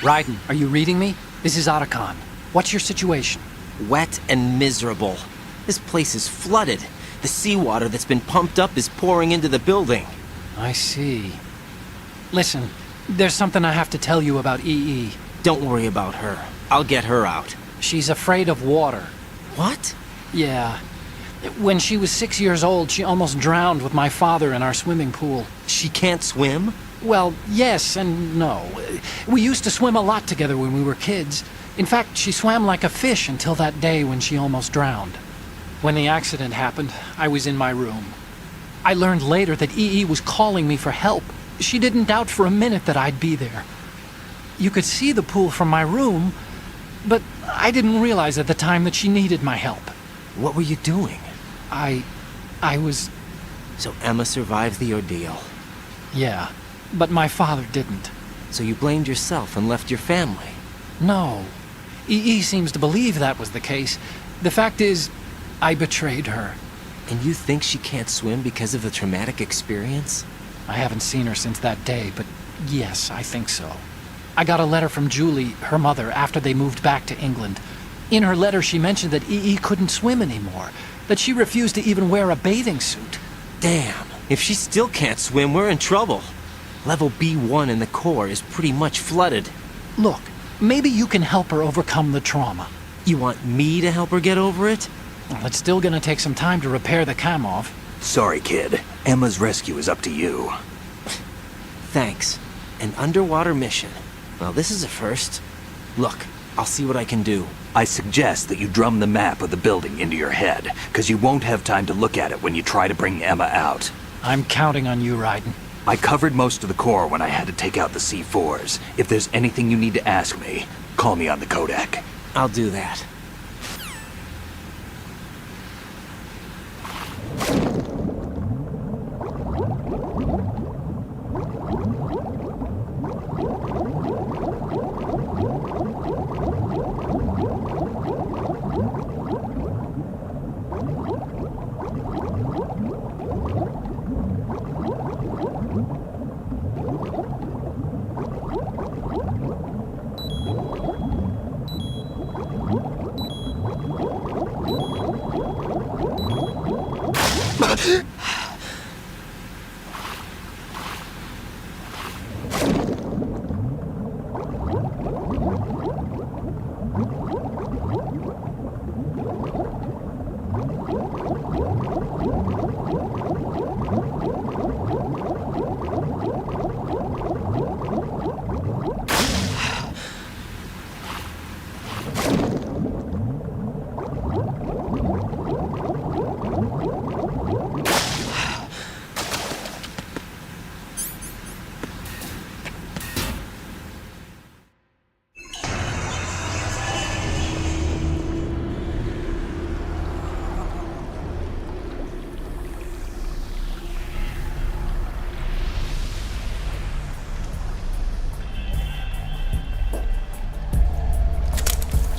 Raiden, are you reading me? This is Otacon. What's your situation? Wet and miserable. This place is flooded. The seawater that's been pumped up is pouring into the building. I see. Listen, there's something I have to tell you about EE. Don't worry about her. I'll get her out. She's afraid of water. What? Yeah. When she was 6 years old, she almost drowned with my father in our swimming pool. She can't swim? Well, yes and no. We used to swim a lot together when we were kids. In fact, she swam like a fish until that day when she almost drowned. When the accident happened, I was in my room. I learned later that EE was calling me for help. She didn't doubt for a minute that I'd be there. You could see the pool from my room, but I didn't realize at the time that she needed my help. What were you doing? I was... So Emma survived the ordeal. Yeah, but my father didn't. So you blamed yourself and left your family? No. EE seems to believe that was the case. The fact is, I betrayed her. And you think she can't swim because of the traumatic experience? I haven't seen her since that day, but yes, I think so. I got a letter from Julie, her mother, after they moved back to England. In her letter, she mentioned that EE couldn't swim anymore, that she refused to even wear a bathing suit. Damn, if she still can't swim, we're in trouble. Level B1 in the core is pretty much flooded. Look, maybe you can help her overcome the trauma. You want me to help her get over it? Well, it's still gonna take some time to repair the cam-off. Sorry, kid. Emma's rescue is up to you. Thanks. An underwater mission. Well, this is a first. Look, I'll see what I can do. I suggest that you drum the map of the building into your head, because you won't have time to look at it when you try to bring Emma out. I'm counting on you, Raiden. I covered most of the core when I had to take out the C4s. If there's anything you need to ask me, call me on the codec. I'll do that.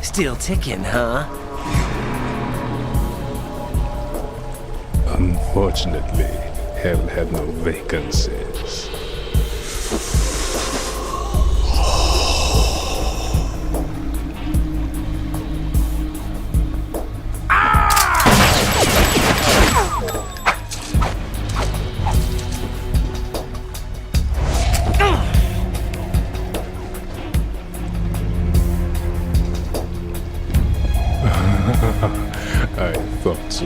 Still ticking, huh? Unfortunately, hell had no vacancies. I thought so.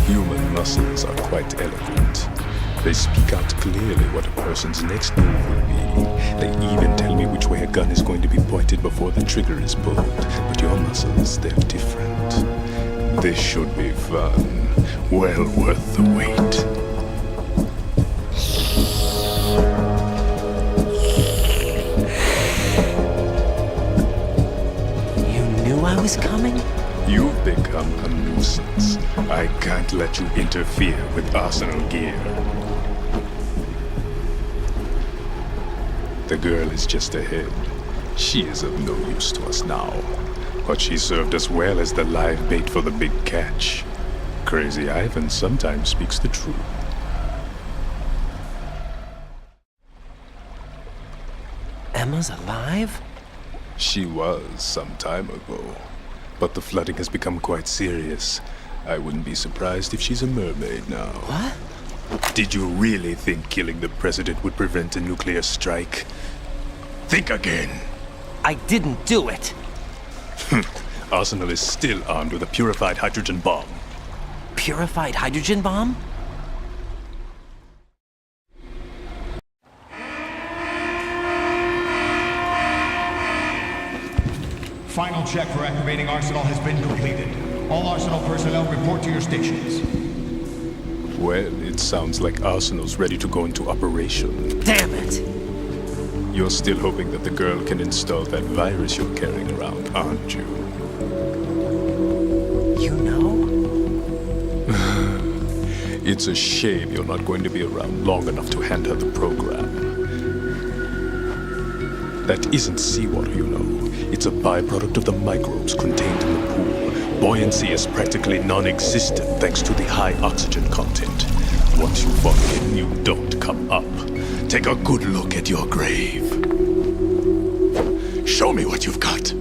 Human muscles are quite eloquent. They speak out clearly what a person's next move will be. They even tell me which way a gun is going to be pointed before the trigger is pulled. But your muscles, they're different. This should be fun. Well worth the wait. I was coming? You've become a nuisance. I can't let you interfere with arsenal gear. The girl is just ahead. She is of no use to us now. But she served us well as the live bait for the big catch. Crazy Ivan sometimes speaks the truth. Alma's alive? She was some time ago. But the flooding has become quite serious. I wouldn't be surprised if she's a mermaid now. What? Did you really think killing the president would prevent a nuclear strike? Think again. I didn't do it. Arsenal is still armed with a purified hydrogen bomb. Purified hydrogen bomb? Final check for activating Arsenal has been completed. All Arsenal personnel report to your stations. Well, it sounds like Arsenal's ready to go into operation. Damn it! You're still hoping that the girl can install that virus you're carrying around, aren't you? You know? It's a shame you're not going to be around long enough to hand her the program. That isn't seawater, you know. It's a byproduct of the microbes contained in the pool. Buoyancy is practically non-existent thanks to the high oxygen content. Once you fall in, you don't come up. Take a good look at your grave. Show me what you've got.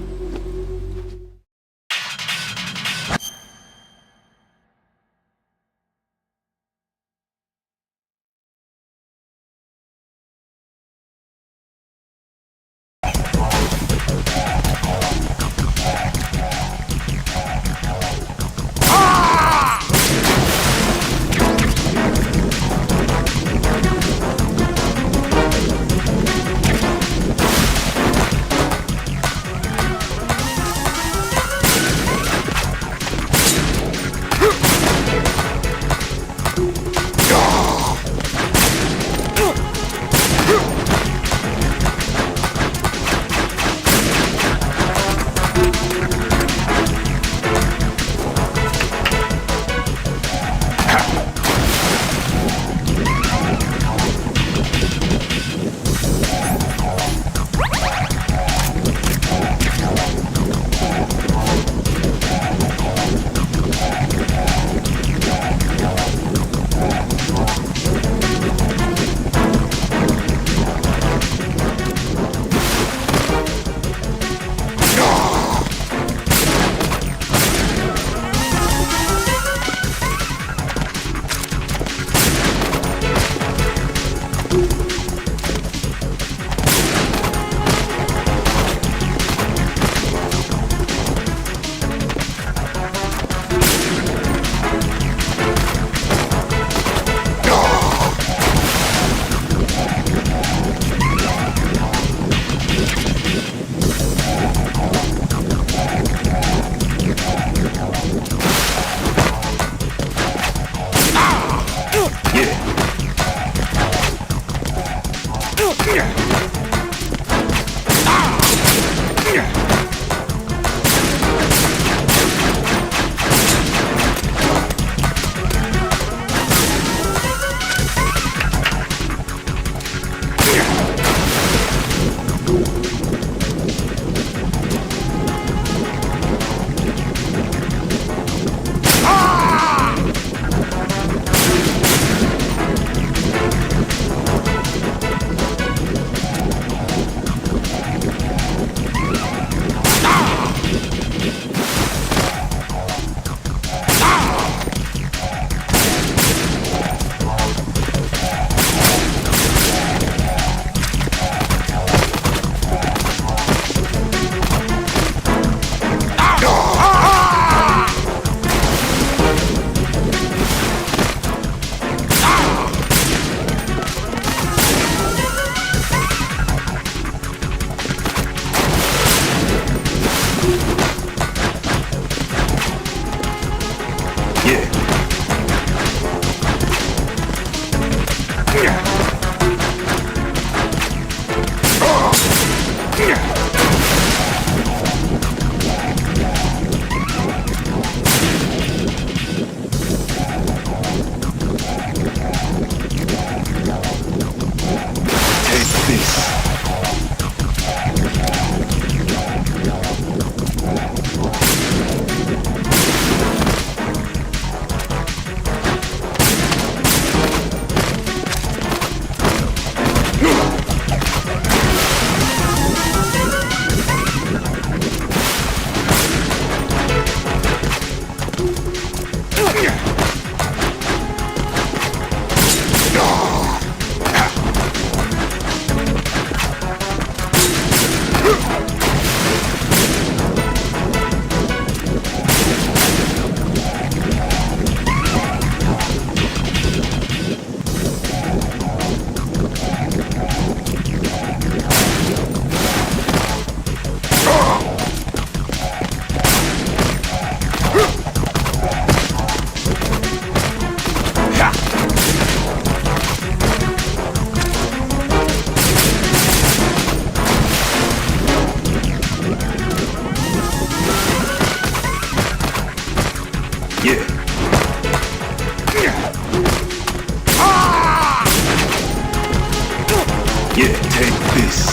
Yeah, take this.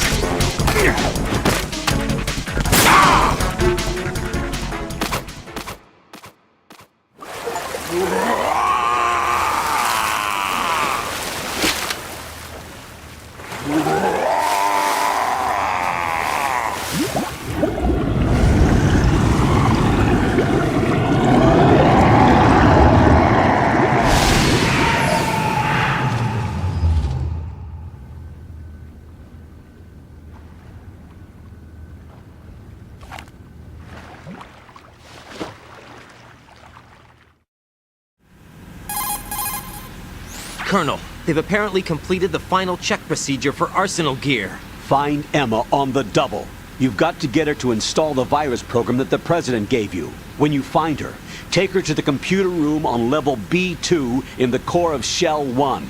Colonel, they've apparently completed the final check procedure for arsenal gear. Find Emma on the double. You've got to get her to install the virus program that the President gave you. When you find her, take her to the computer room on level B2 in the core of Shell 1.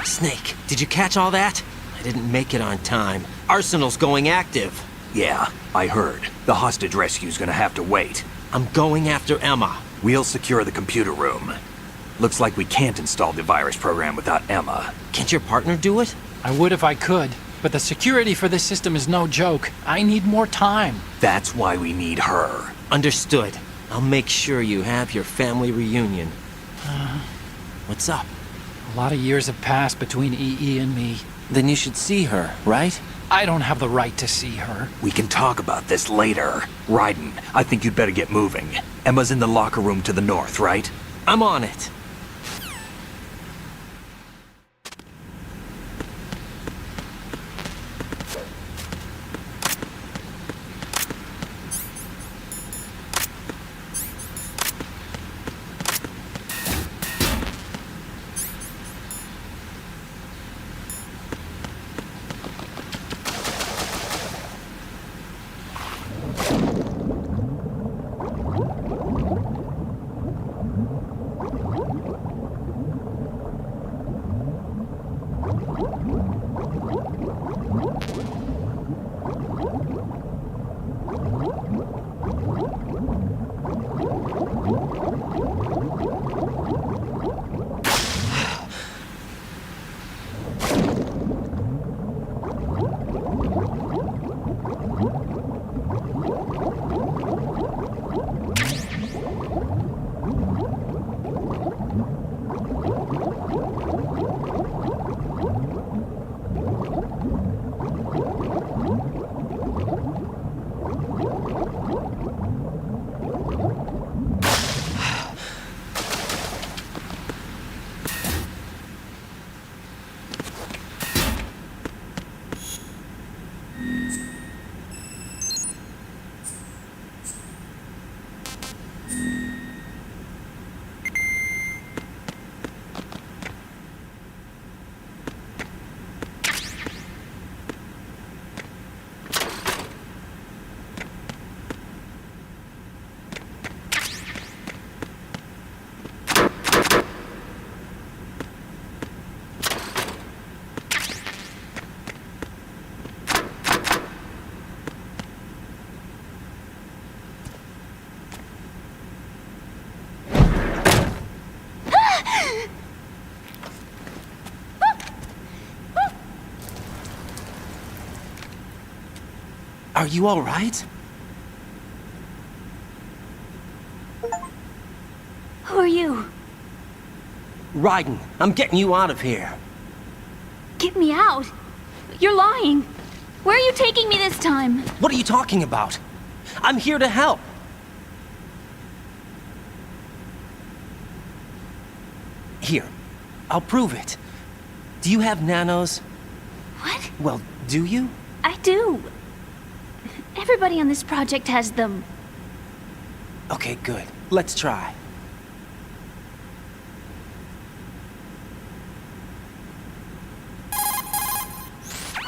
Snake, did you catch all that? I didn't make it on time. Arsenal's going active. Yeah, I heard. The hostage rescue's gonna have to wait. I'm going after Emma. We'll secure the computer room. Looks like we can't install the virus program without Emma. Can't your partner do it? I would if I could, but the security for this system is no joke. I need more time. That's why we need her. Understood. I'll make sure you have your family reunion. What's up? A lot of years have passed between EE and me. Then you should see her, right? I don't have the right to see her. We can talk about this later. Raiden, I think you'd better get moving. Emma's in the locker room to the north, right? I'm on it. Are you all right? Who are you? Raiden, I'm getting you out of here. Get me out. You're lying. Where are you taking me this time? What are you talking about? I'm here to help. Here, I'll prove it. Do you have nanos? What? Well, do you? I do. Everybody on this project has them. Okay, good. Let's try.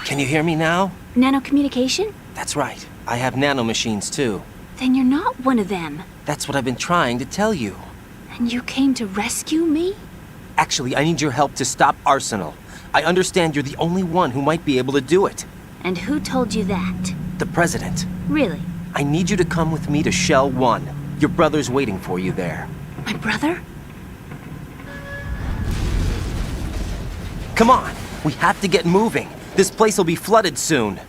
Can you hear me now? Nanocommunication? That's right. I have nanomachines too. Then you're not one of them. That's what I've been trying to tell you. And you came to rescue me? Actually, I need your help to stop Arsenal. I understand you're the only one who might be able to do it. And who told you that? The President. Really? I need you to come with me to Shell 1. Your brother's waiting for you there. My brother? Come on! We have to get moving. This place will be flooded soon.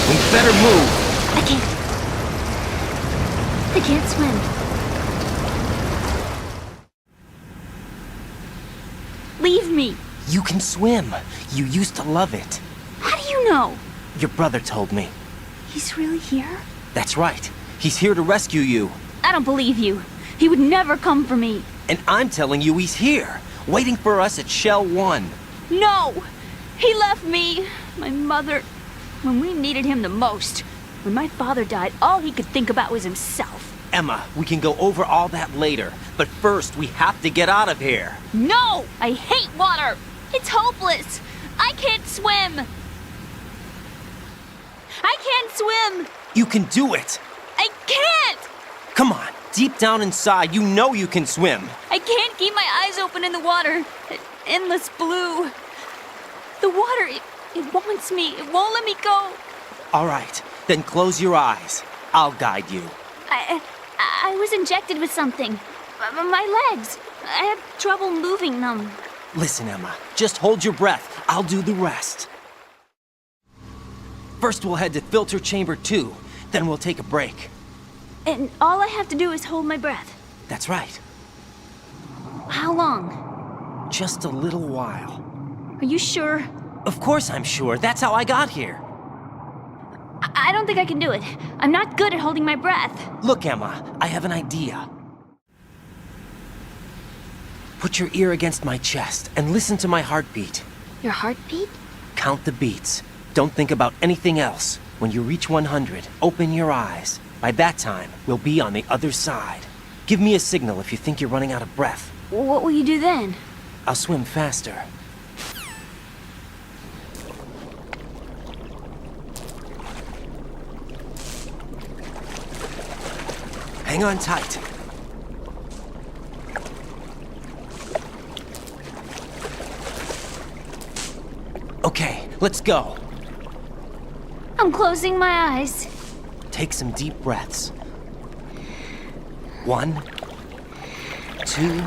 We better move! I can't swim. Leave me. You can swim. You used to love it. How do you know? Your brother told me. He's really here? That's right. He's here to rescue you. I don't believe you. He would never come for me. And I'm telling you he's here, waiting for us at Shell 1. No! He left me, my mother, when we needed him the most. When my father died, all he could think about was himself. Emma, we can go over all that later, but first we have to get out of here. No! I hate water! It's hopeless! I can't swim! I can't swim! You can do it! I can't! Come on, deep down inside, you know you can swim. I can't keep my eyes open in the water. Endless blue. The water, it wants me. It won't let me go. All right, then close your eyes. I'll guide you. I was injected with something. My legs. I have trouble moving them. Listen, Emma, just hold your breath. I'll do the rest. First we'll head to filter chamber 2, then we'll take a break. And all I have to do is hold my breath. That's right. How long? Just a little while. Are you sure? Of course I'm sure. That's how I got here. I don't think I can do it. I'm not good at holding my breath. Look, Emma, I have an idea. Put your ear against my chest and listen to my heartbeat. Your heartbeat? Count the beats. Don't think about anything else. When you reach 100, open your eyes. By that time, we'll be on the other side. Give me a signal if you think you're running out of breath. What will you do then? I'll swim faster. Hang on tight. Okay, let's go. I'm closing my eyes. Take some deep breaths. 1, 2,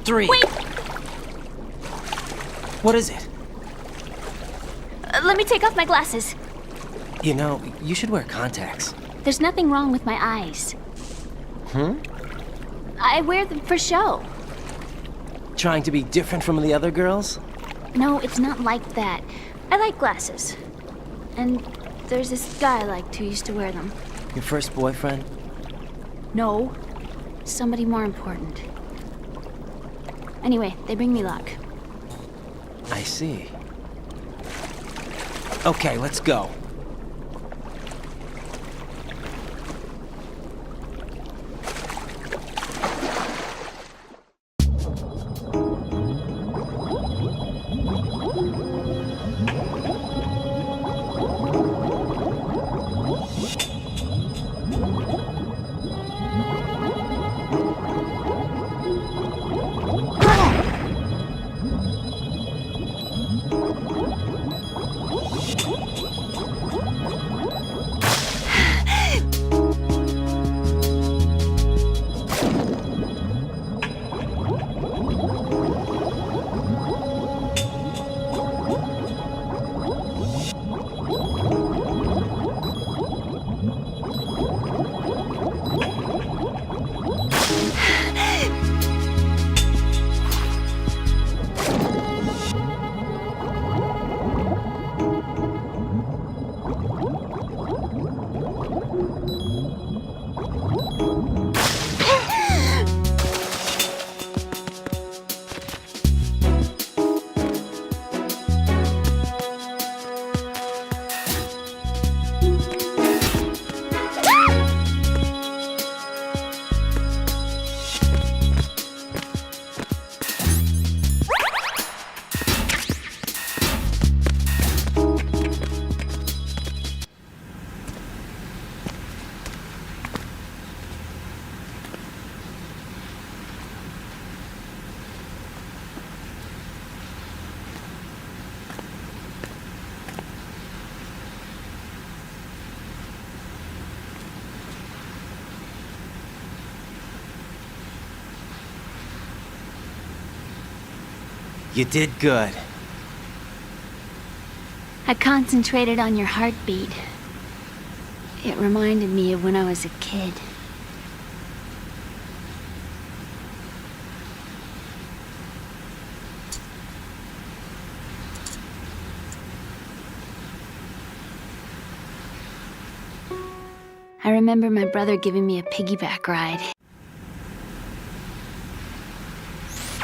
3. Wait! What is it? Let me take off my glasses. You know, you should wear contacts. There's nothing wrong with my eyes. I wear them for show. Trying to be different from the other girls? No, it's not like that. I like glasses. And there's this guy I liked who used to wear them. Your first boyfriend? No, somebody more important. Anyway, they bring me luck. I see. Okay, let's go. You did good. I concentrated on your heartbeat. It reminded me of when I was a kid. I remember my brother giving me a piggyback ride.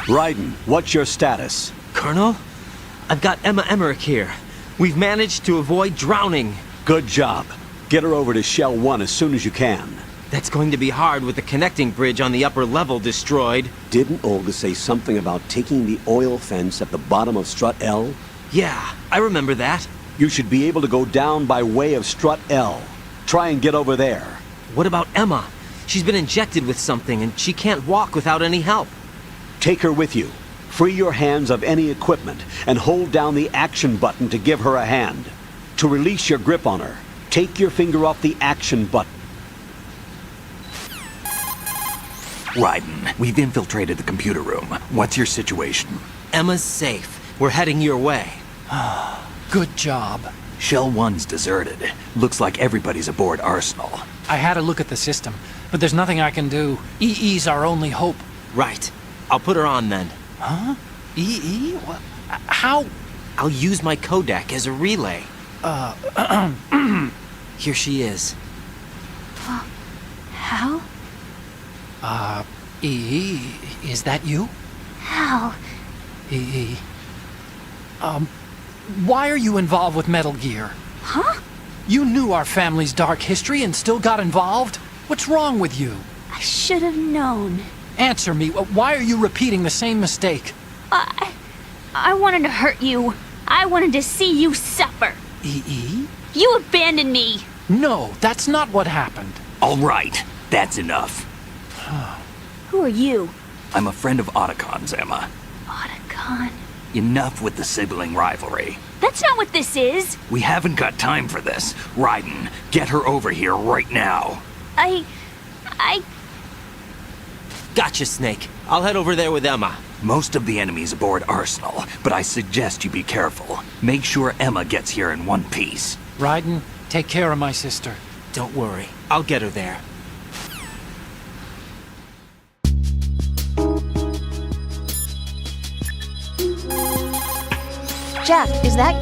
Raiden, what's your status? Colonel, I've got Emma Emmerich here. We've managed to avoid drowning. Good job. Get her over to Shell 1 as soon as you can. That's going to be hard with the connecting bridge on the upper level destroyed. Didn't Olga say something about taking the oil fence at the bottom of Strut L? Yeah, I remember that. You should be able to go down by way of Strut L. Try and get over there. What about Emma? She's been injected with something and she can't walk without any help. Take her with you. Free your hands of any equipment and hold down the action button to give her a hand. To release your grip on her, take your finger off the action button. Raiden, we've infiltrated the computer room. What's your situation? Emma's safe. We're heading your way. Good job. Shell 1's deserted. Looks like everybody's aboard Arsenal. I had a look at the system, but there's nothing I can do. EE's our only hope. Right. I'll put her on then. Huh? EE? What? How? I'll use my Kodak as a relay. Here she is. How? EE, is that you? How? EE. Why are you involved with Metal Gear? Huh? You knew our family's dark history and still got involved? What's wrong with you? I should have known. Answer me. Why are you repeating the same mistake? I wanted to hurt you. I wanted to see you suffer. EE? You abandoned me. No, that's not what happened. All right, that's enough. Who are you? I'm a friend of Otacon's, Emma. Otacon. Enough with the sibling rivalry. That's not what this is. We haven't got time for this. Raiden, get her over here right now. I... Gotcha, Snake. I'll head over there with Emma. Most of the enemy's aboard Arsenal, but I suggest you be careful. Make sure Emma gets here in one piece. Raiden, take care of my sister. Don't worry. I'll get her there. Jack, is that...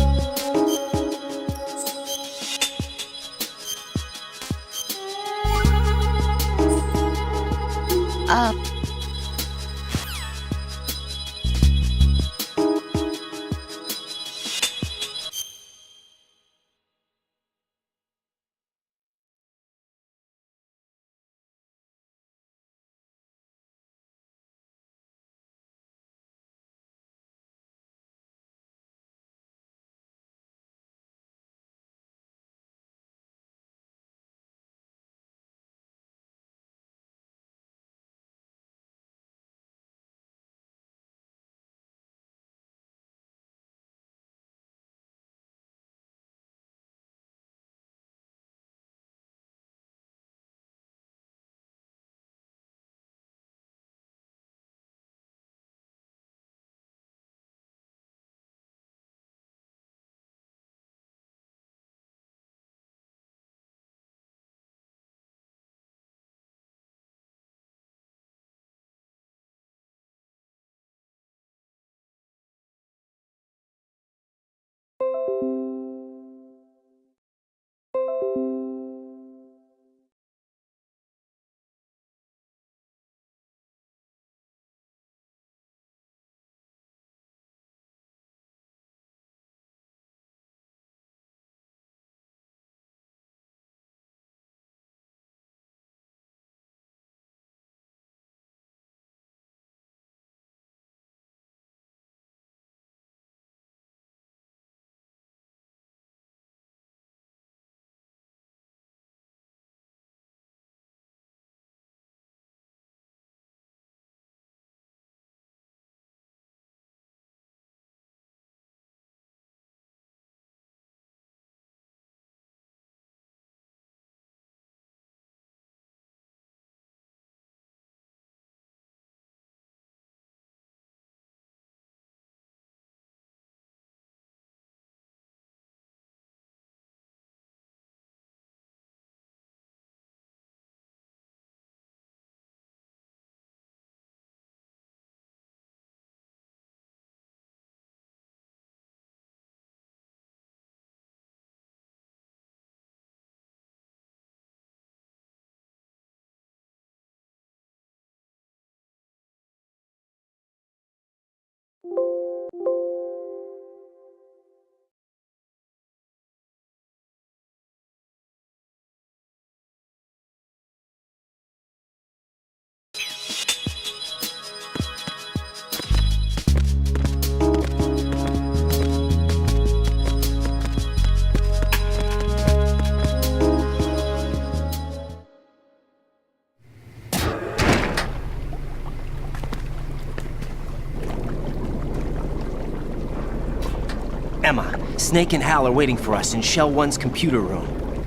Emma, Snake and Hal are waiting for us in Shell 1's computer room.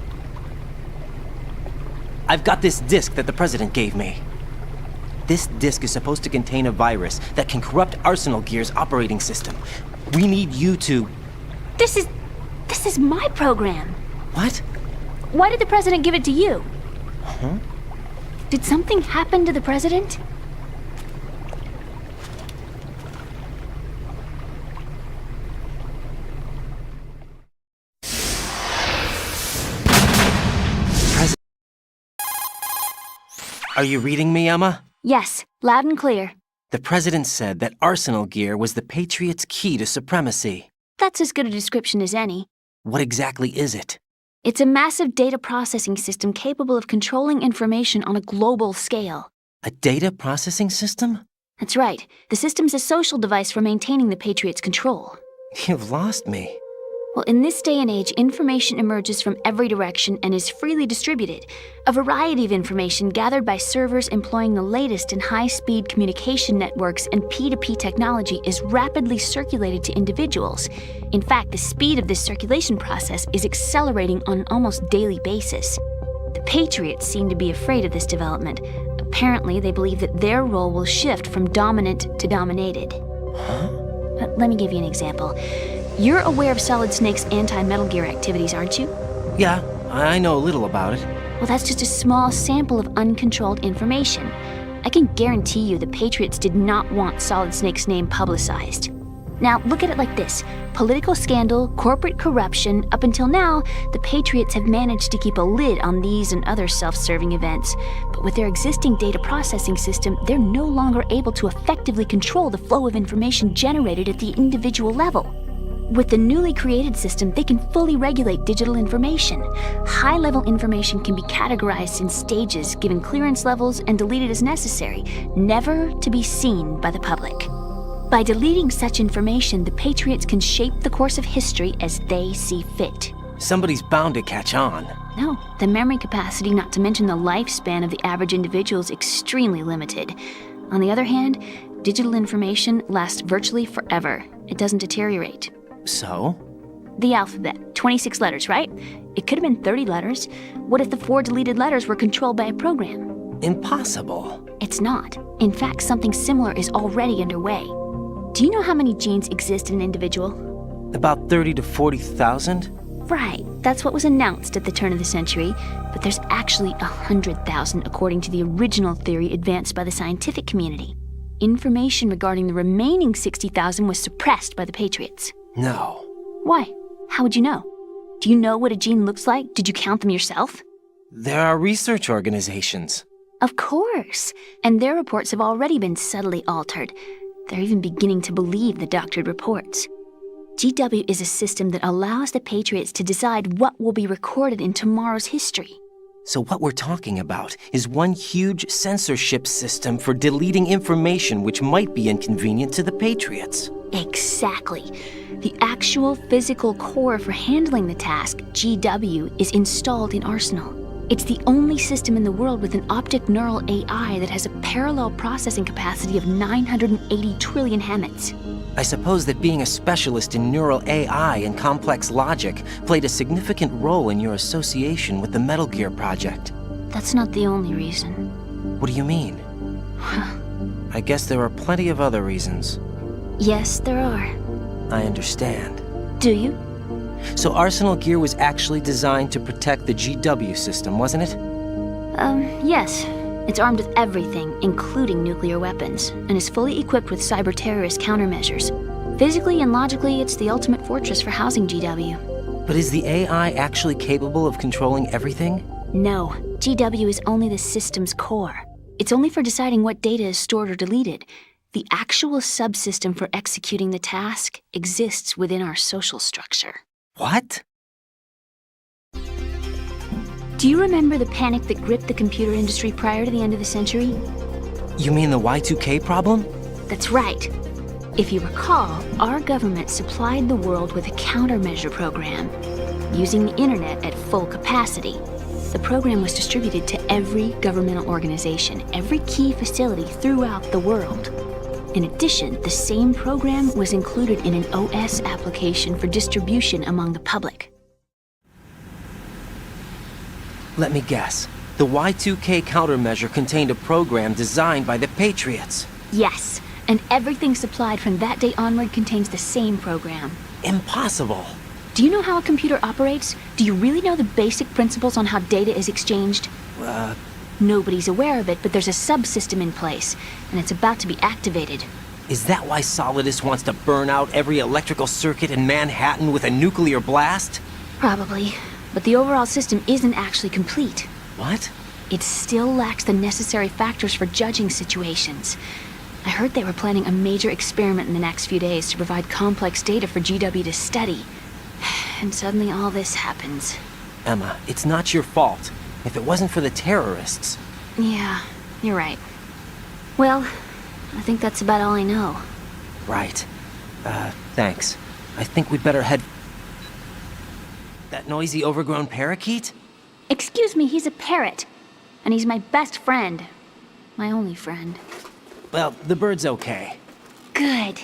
I've got this disk that the President gave me. This disk is supposed to contain a virus that can corrupt Arsenal Gear's operating system. We need you to... This is my program. What? Why did the President give it to you? Huh? Did something happen to the President? Are you reading me, Emma? Yes, loud and clear. The President said that Arsenal Gear was the Patriots' key to supremacy. That's as good a description as any. What exactly is it? It's a massive data processing system capable of controlling information on a global scale. A data processing system? That's right. The system's a social device for maintaining the Patriots' control. You've lost me. Well, in this day and age, information emerges from every direction and is freely distributed. A variety of information gathered by servers employing the latest in high-speed communication networks and P2P technology is rapidly circulated to individuals. In fact, the speed of this circulation process is accelerating on an almost daily basis. The Patriots seem to be afraid of this development. Apparently, they believe that their role will shift from dominant to dominated. Huh? Let me give you an example. You're aware of Solid Snake's anti-Metal Gear activities, aren't you? Yeah, I know a little about it. Well, that's just a small sample of uncontrolled information. I can guarantee you the Patriots did not want Solid Snake's name publicized. Now, look at it like this. Political scandal, corporate corruption, up until now, the Patriots have managed to keep a lid on these and other self-serving events. But with their existing data processing system, they're no longer able to effectively control the flow of information generated at the individual level. With the newly created system, they can fully regulate digital information. High-level information can be categorized in stages, given clearance levels, and deleted as necessary, never to be seen by the public. By deleting such information, the Patriots can shape the course of history as they see fit. Somebody's bound to catch on. No, the memory capacity, not to mention the lifespan of the average individual, is extremely limited. On the other hand, digital information lasts virtually forever. It doesn't deteriorate. So? The alphabet, 26 letters, right? It could have been 30 letters. What if the 4 deleted letters were controlled by a program? Impossible. It's not. In fact, something similar is already underway. Do you know how many genes exist in an individual? About 30 to 40,000? Right, that's what was announced at the turn of the century, but there's actually 100,000 according to the original theory advanced by the scientific community. Information regarding the remaining 60,000 was suppressed by the Patriots. No. Why? How would you know? Do you know what a gene looks like? Did you count them yourself? There are research organizations. Of course, and their reports have already been subtly altered. They're even beginning to believe the doctored reports. GW is a system that allows the Patriots to decide what will be recorded in tomorrow's history. So what we're talking about is one huge censorship system for deleting information which might be inconvenient to the Patriots. Exactly. The actual physical core for handling the task, GW, is installed in Arsenal. It's the only system in the world with an optic neural AI that has a parallel processing capacity of 980 trillion Hammets. I suppose that being a specialist in neural AI and complex logic played a significant role in your association with the Metal Gear project. That's not the only reason. What do you mean? I guess there are plenty of other reasons. Yes, there are. I understand. Do you? So Arsenal Gear was actually designed to protect the GW system, wasn't it? Yes. It's armed with everything, including nuclear weapons, and is fully equipped with cyber-terrorist countermeasures. Physically and logically, it's the ultimate fortress for housing GW. But is the AI actually capable of controlling everything? No. GW is only the system's core. It's only for deciding what data is stored or deleted. The actual subsystem for executing the task exists within our social structure. What? Do you remember the panic that gripped the computer industry prior to the end of the century? You mean the Y2K problem? That's right. If you recall, our government supplied the world with a countermeasure program, using the internet at full capacity. The program was distributed to every governmental organization, every key facility throughout the world. In addition, the same program was included in an OS application for distribution among the public. Let me guess. The Y2K countermeasure contained a program designed by the Patriots. Yes, and everything supplied from that day onward contains the same program. Impossible. Do you know how a computer operates? Do you really know the basic principles on how data is exchanged? Nobody's aware of it, but there's a subsystem in place, and it's about to be activated. Is that why Solidus wants to burn out every electrical circuit in Manhattan with a nuclear blast? Probably, but the overall system isn't actually complete. What? It still lacks the necessary factors for judging situations. I heard they were planning a major experiment in the next few days to provide complex data for GW to study. And suddenly all this happens. Emma, it's not your fault. If it wasn't for the terrorists... Yeah, you're right. Well, I think that's about all I know. Right. Thanks. I think we'd better head... That noisy, overgrown parakeet? Excuse me, he's a parrot. And he's my best friend. My only friend. Well, the bird's okay. Good.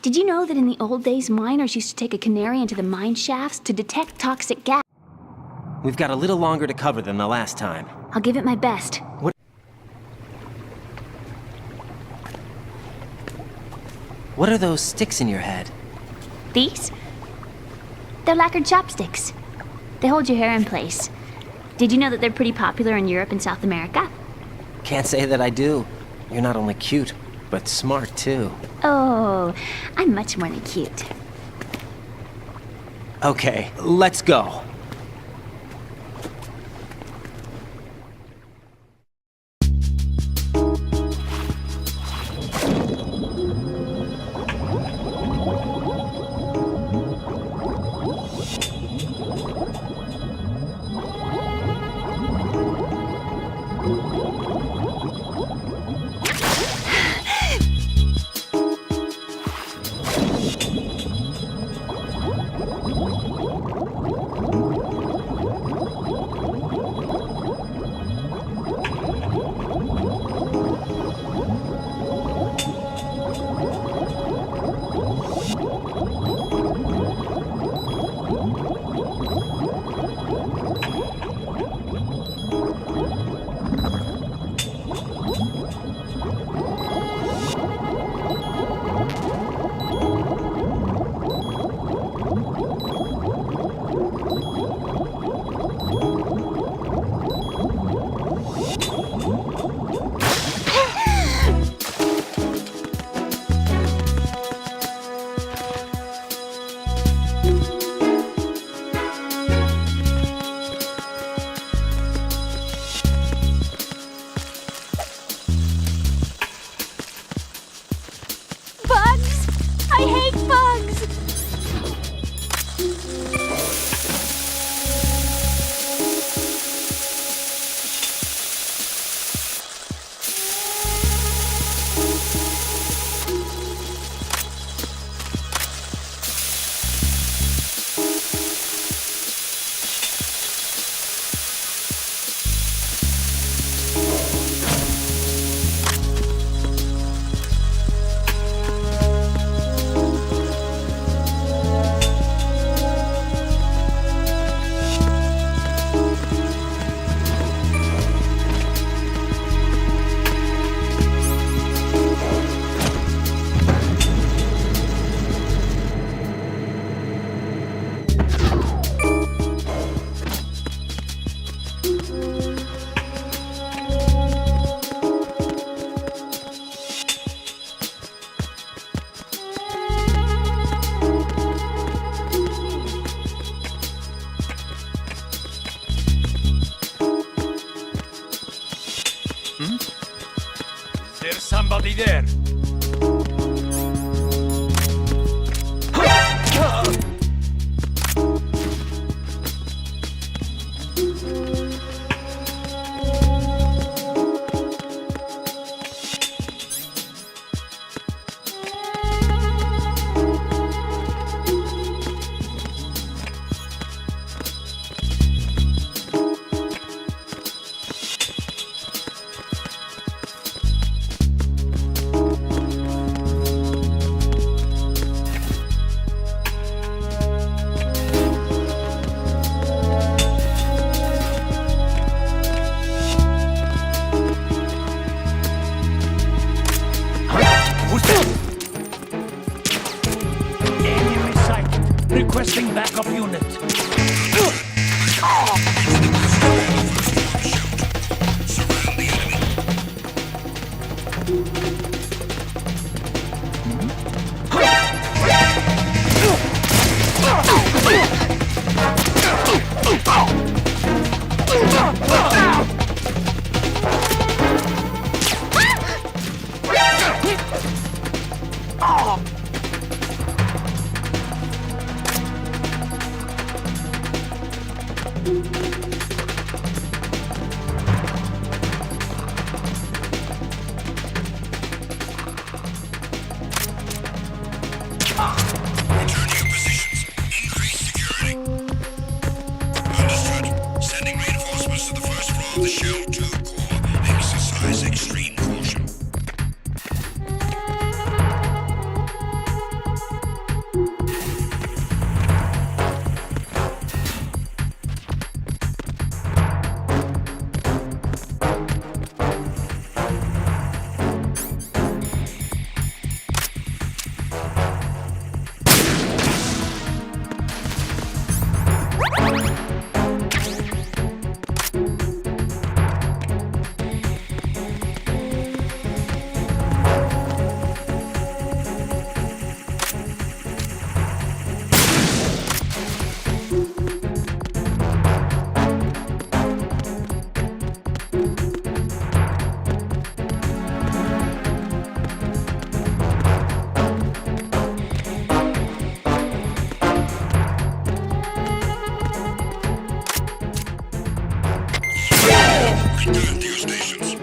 Did you know that in the old days, miners used to take a canary into the mine shafts to detect toxic gas? We've got a little longer to cover than the last time. I'll give it my best. What are those sticks in your head? These? They're lacquered chopsticks. They hold your hair in place. Did you know that they're pretty popular in Europe and South America? Can't say that I do. You're not only cute, but smart too. Oh, I'm much more than cute. Okay, let's go. There's somebody there. Return to your positions. Increase security. Understood. Sending reinforcements to the first floor of the Shell 2 core. Exercise extreme caution. Return to your stations.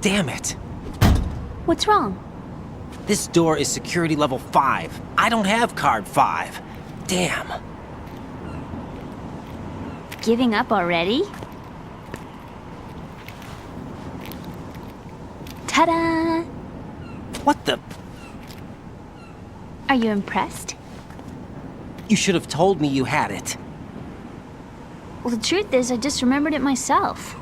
Damn it! What's wrong? This door is security level 5. I don't have card 5. Damn. Giving up already? Ta-da! What the? Are you impressed? You should have told me you had it. Well, the truth is, I just remembered it myself.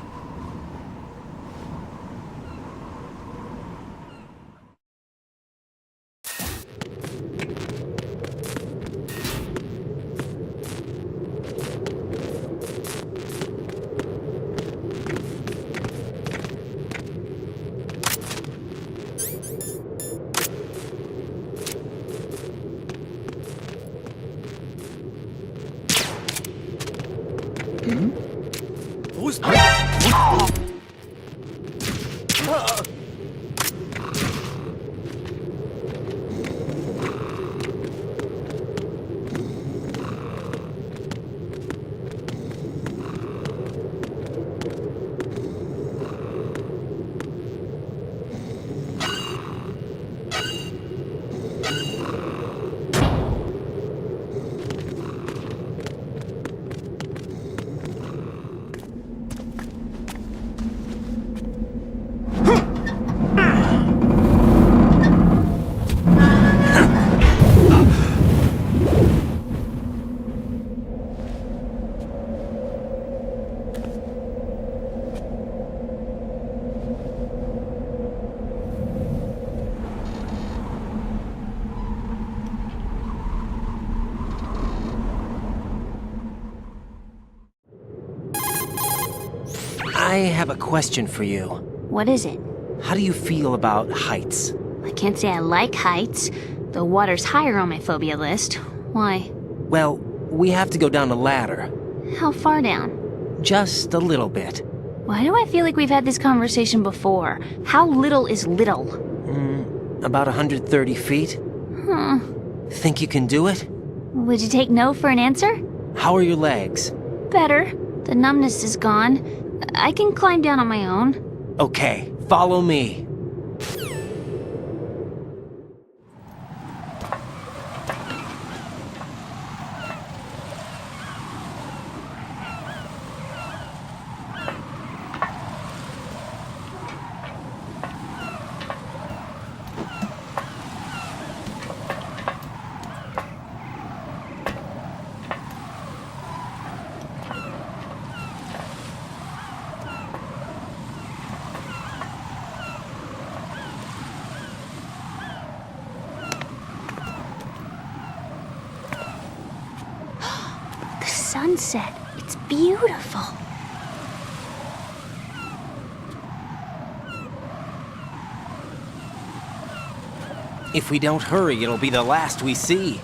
I have a question for you. What is it? How do you feel about heights? I can't say I like heights. The water's higher on my phobia list. Why? Well, we have to go down a ladder. How far down? Just a little bit. Why do I feel like we've had this conversation before? How little is little? About 130 feet. Huh. Think you can do it? Would you take no for an answer? How are your legs? Better. The numbness is gone. I can climb down on my own. Okay, follow me. Sunset. It's beautiful. If we don't hurry, it'll be the last we see.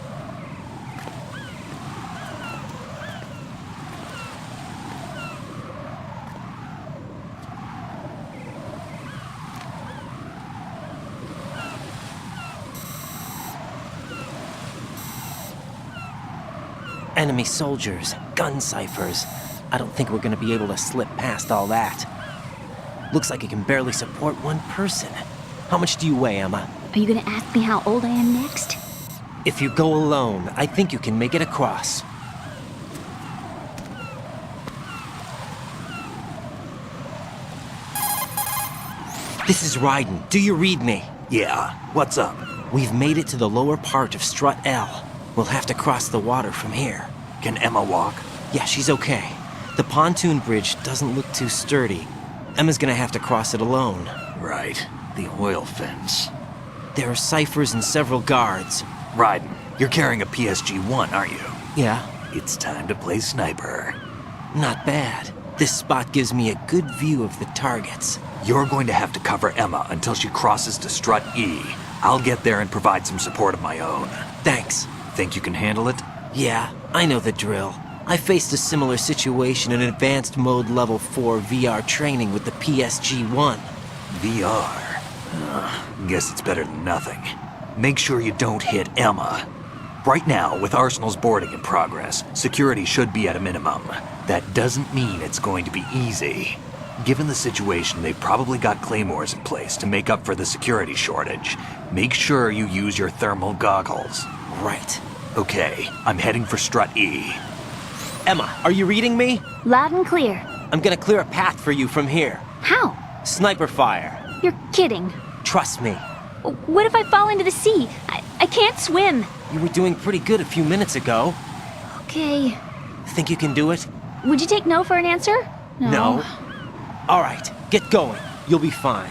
Enemy soldiers, gun ciphers. I don't think we're gonna be able to slip past all that. Looks like it can barely support one person. How much do you weigh, Emma? Are you gonna ask me how old I am next? If you go alone, I think you can make it across. This is Ryden. Do you read me? Yeah, what's up? We've made it to the lower part of Strut L. We'll have to cross the water from here. Can Emma walk? Yeah, she's okay. The pontoon bridge doesn't look too sturdy. Emma's gonna have to cross it alone. Right, the oil fence. There are ciphers and several guards. Ryden, you're carrying a PSG-1, aren't you? Yeah, It's time to play sniper. not bad. This spot gives me a good view of the targets. You're going to have to cover Emma until she crosses to Strut E. I'll get there and provide some support of my own. Thanks. Think you can handle it? Yeah, I know the drill. I faced a similar situation in Advanced Mode Level 4 VR training with the PSG-1. VR. Guess it's better than nothing. Make sure you don't hit Emma. Right now, with Arsenal's boarding in progress, security should be at a minimum. That doesn't mean it's going to be easy. Given the situation, they've probably got claymores in place to make up for the security shortage. Make sure you use your thermal goggles. Right. Okay, I'm heading for Strut E. Emma, are you reading me? Loud and clear. I'm gonna clear a path for you from here. How? Sniper fire. You're kidding. Trust me. What if I fall into the sea? I can't swim. You were doing pretty good a few minutes ago. Okay. Think you can do it? Would you take no for an answer? No. All right, get going. You'll be fine.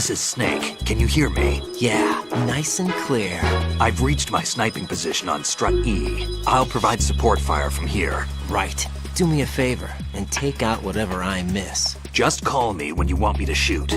This is Snake. Can you hear me? Yeah, nice and clear. I've reached my sniping position on Strut E. I'll provide support fire from here. Right. Do me a favor and take out whatever I miss. Just call me when you want me to shoot.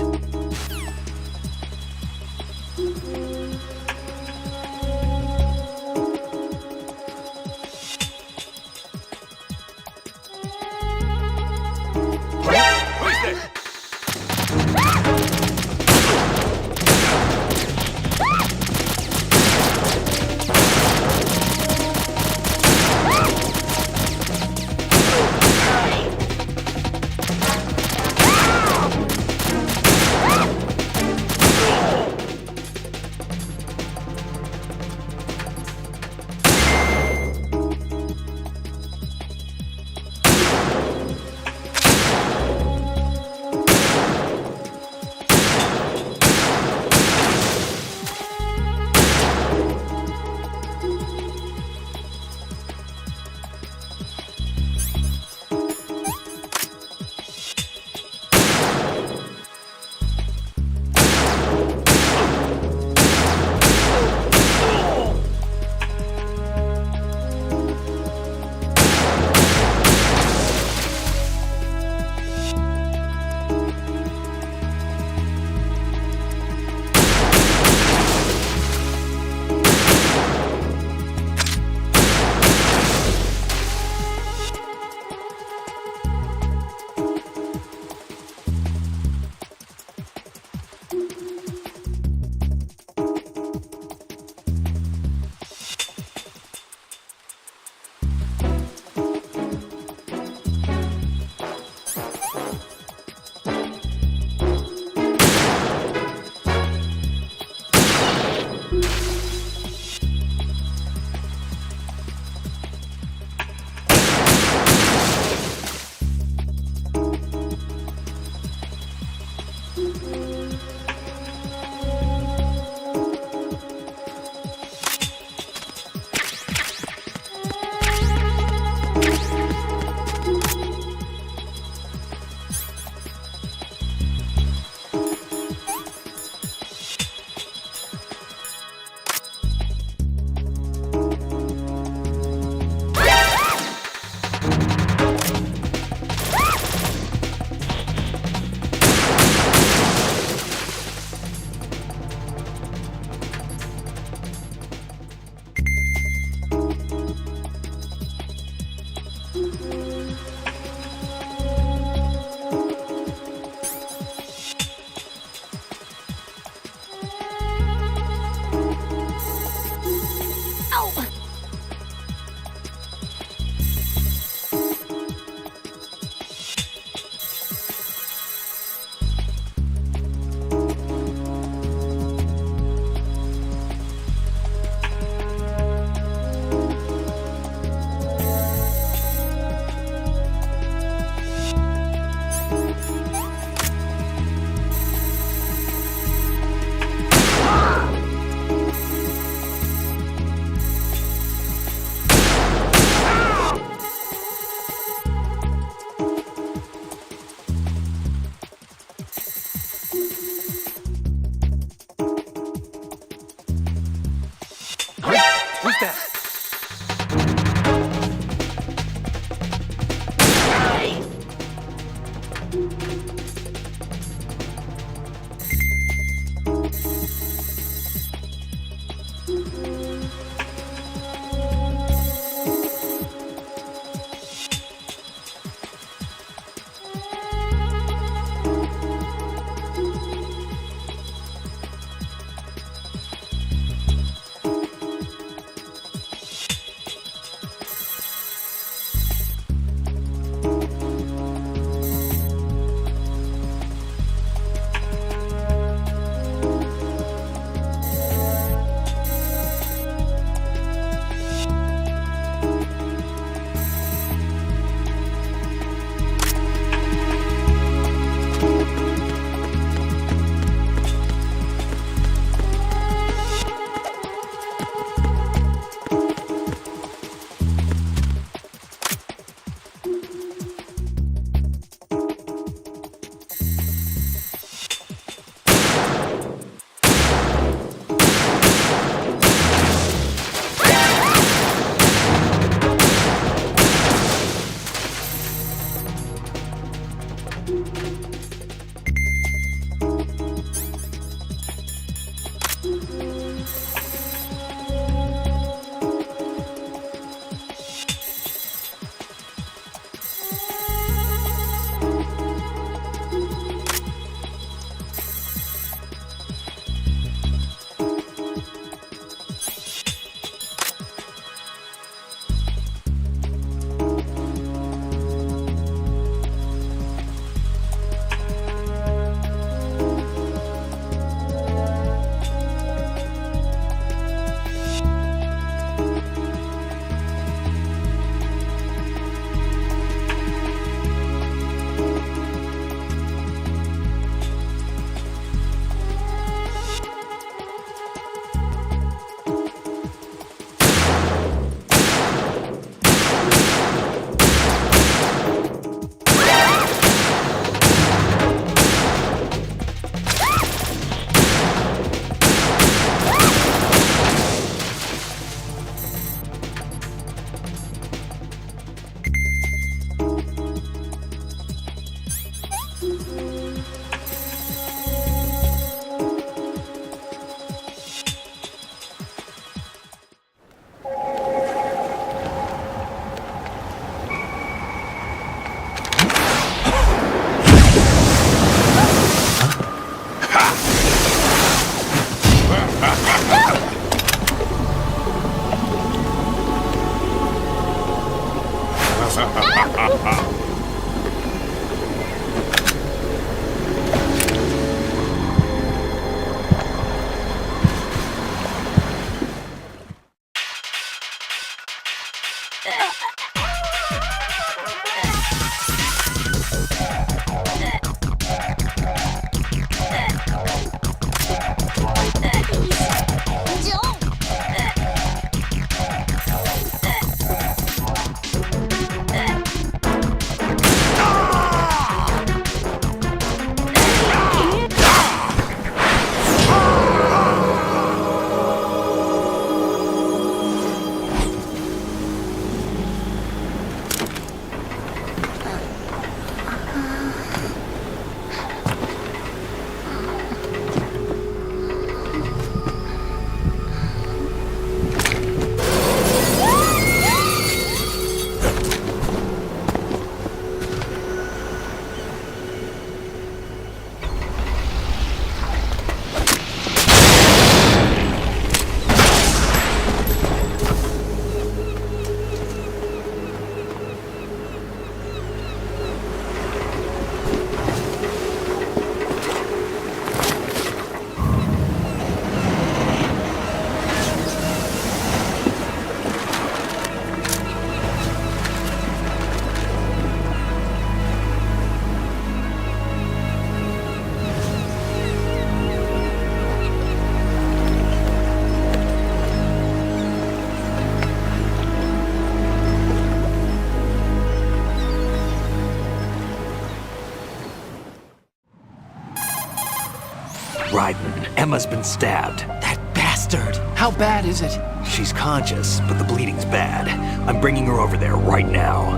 Emma's been stabbed. That bastard! How bad is it? She's conscious, but the bleeding's bad. I'm bringing her over there right now.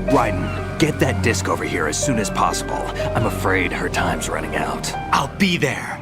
Raiden, get that disc over here as soon as possible. I'm afraid her time's running out. I'll be there.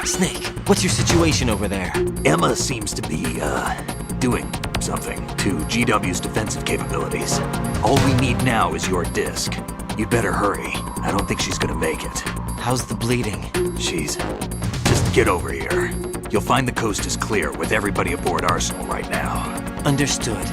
Snake, what's your situation over there? Emma seems to be, doing something to GW's defensive capabilities. All we need now is your disc. You'd better hurry. I don't think she's gonna make it. How's the bleeding? Just get over here. You'll find the coast is clear with everybody aboard Arsenal right now. Understood.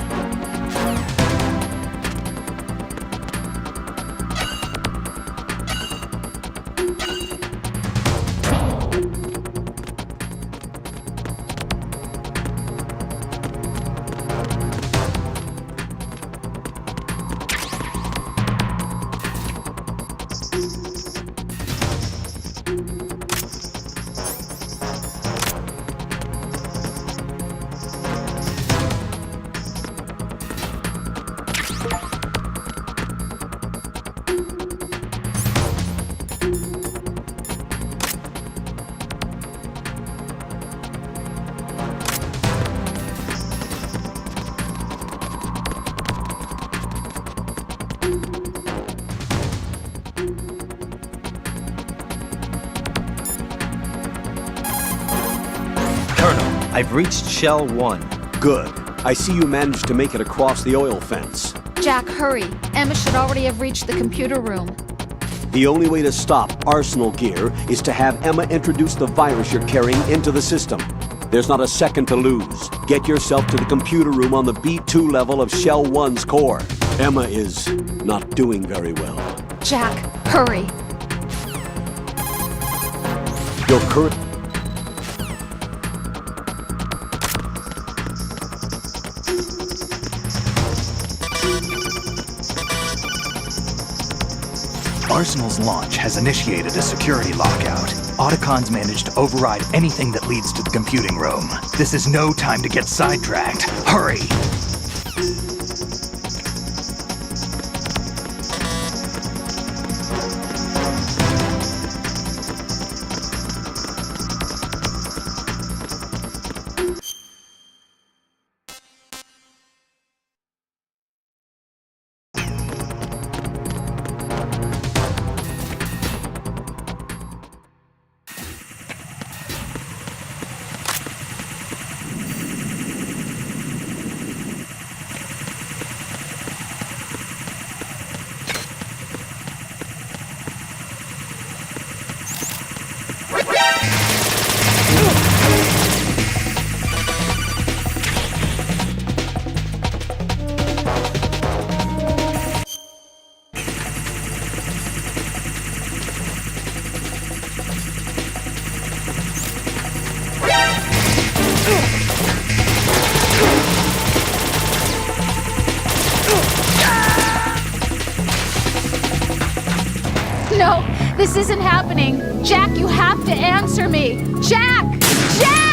I've reached Shell 1. Good. I see you managed to make it across the oil fence. Jack, hurry. Emma should already have reached the computer room. The only way to stop Arsenal gear is to have Emma introduce the virus you're carrying into the system. There's not a second to lose. Get yourself to the computer room on the B2 level of Shell 1's core. Emma is not doing very well. Jack, hurry. Your current... Arsenal's launch has initiated a security lockout. Otacons managed to override anything that leads to the computing room. This is no time to get sidetracked. Hurry! No, this isn't happening. Jack, you have to answer me. Jack! Jack!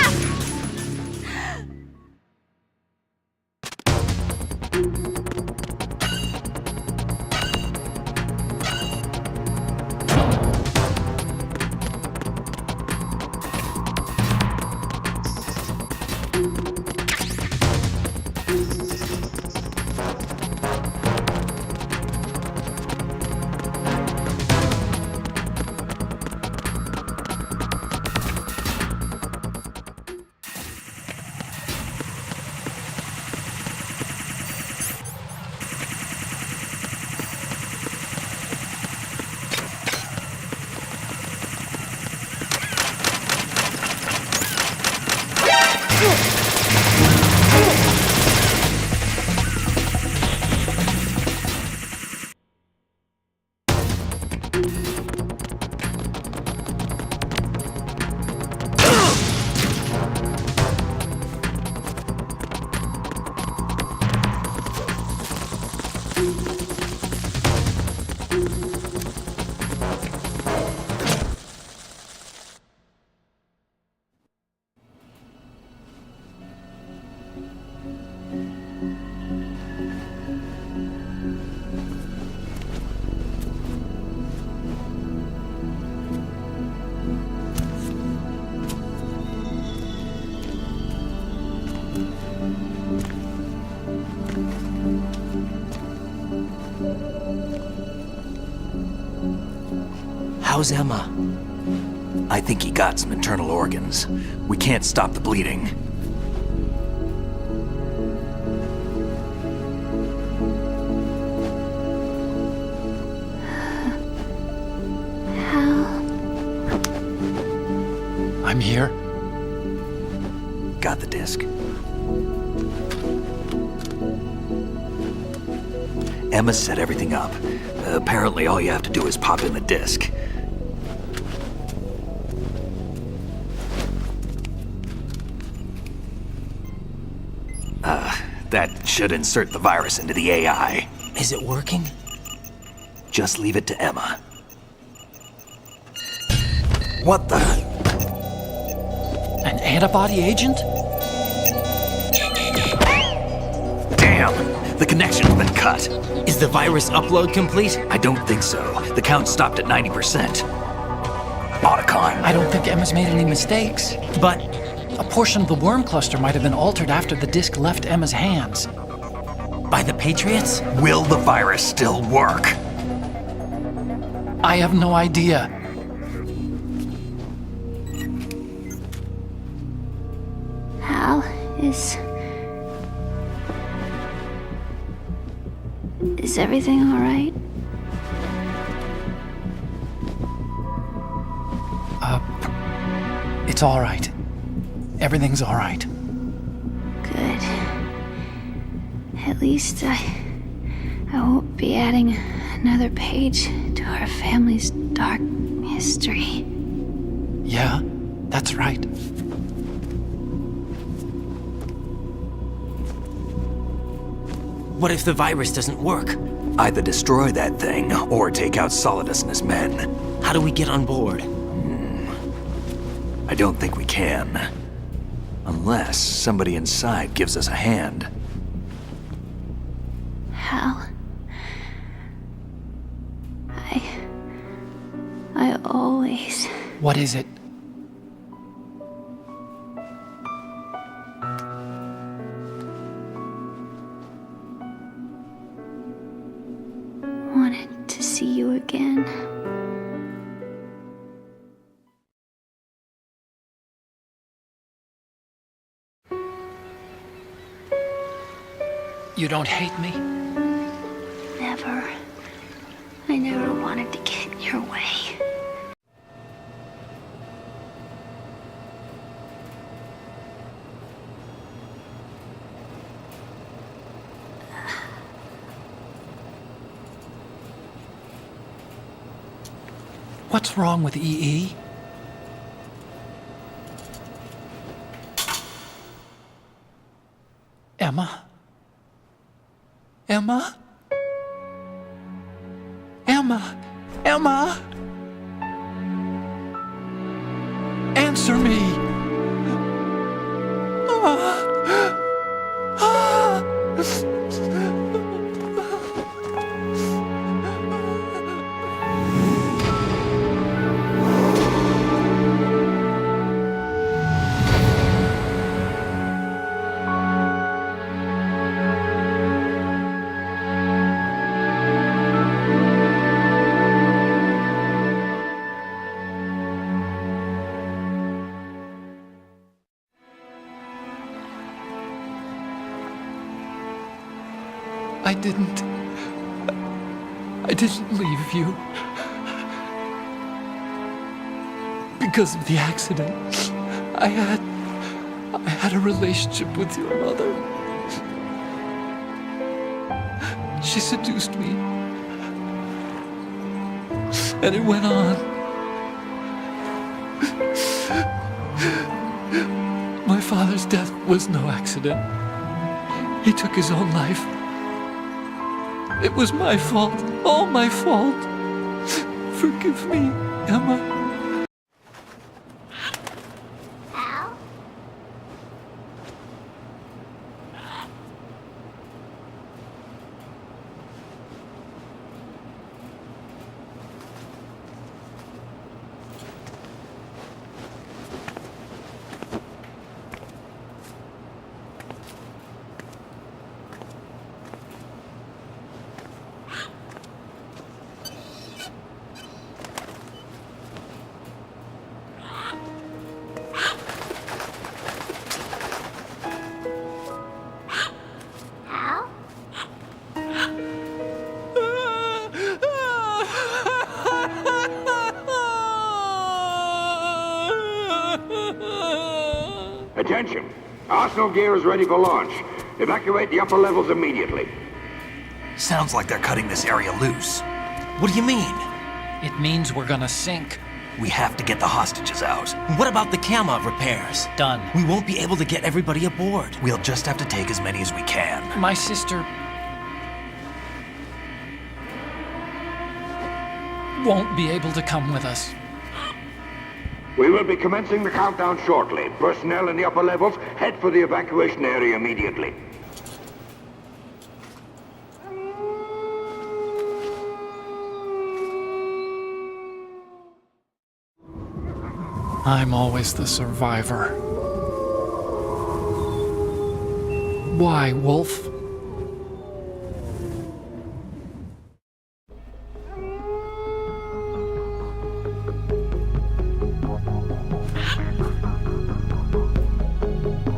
How's Emma? I think he got some internal organs. We can't stop the bleeding. I'm here. Got the disc. Emma set everything up. Apparently all you have to do is pop in the disc. That should insert the virus into the AI. Is it working? Just leave it to Emma. What the? An antibody agent? Damn! The connection's been cut. Is the virus upload complete? I don't think so. The count stopped at 90%. Otacon. I don't think Emma's made any mistakes. But A portion of the worm cluster might have been altered after the disc left Emma's hands. by the Patriots? Will the virus still work? I have no idea. Hal, is everything all right? It's all right. Everything's all right. Good. At least I won't be adding another page to our family's dark history. Yeah, that's right. What if the virus doesn't work? Either destroy that thing, or take out Solidus and his men. How do we get on board? I don't think we can. Unless somebody inside gives us a hand. Hal, I always... What is it? wanted to see you again. You don't hate me? Never. I never wanted to get in your way. What's wrong with EE? Emma? Emma? Emma? Emma? Answer me! I didn't leave you. Because of the accident, I had a relationship with your mother. She seduced me. And it went on. My father's death was no accident. He took his own life. It was my fault, all my fault. Forgive me, Emma. Hal? Attention. Arsenal gear is ready for launch. Evacuate the upper levels immediately. Sounds like they're cutting this area loose. What do you mean? It means we're gonna sink. We have to get the hostages out. What about the camo repairs? Done. We won't be able to get everybody aboard. We'll just have to take as many as we can. My sister won't be able to come with us. We will be commencing the countdown shortly. Personnel in the upper levels, head for the evacuation area immediately. I'm always the survivor. Why, Wolf?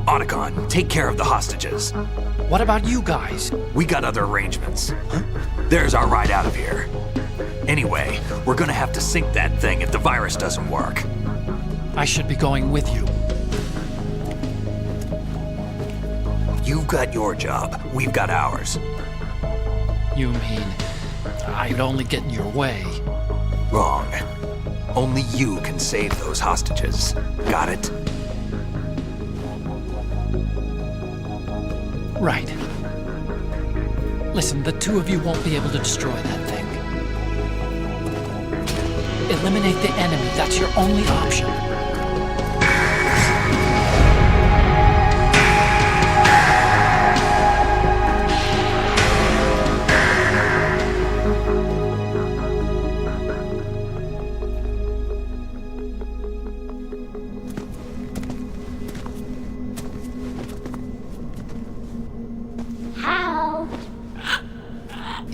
Otacon, take care of the hostages. What about you guys? We got other arrangements. There's our ride out of here. Anyway, we're gonna have to sink that thing if the virus doesn't work. I should be going with you. You've got your job, we've got ours. You mean I'd only get in your way? Wrong. Only you can save those hostages. Got it? Right. Listen, the two of you won't be able to destroy that thing. Eliminate the enemy. That's your only option.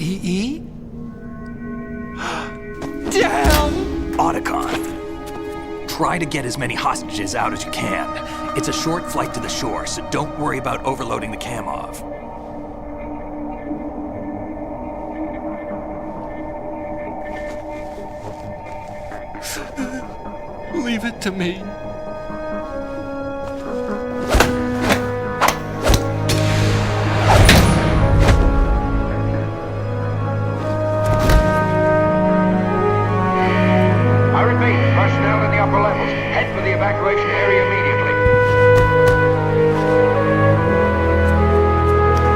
EE? Damn! Otacon, try to get as many hostages out as you can. It's a short flight to the shore, so don't worry about overloading the Kamov. Leave it to me. Personnel in the upper levels, head for the evacuation area immediately.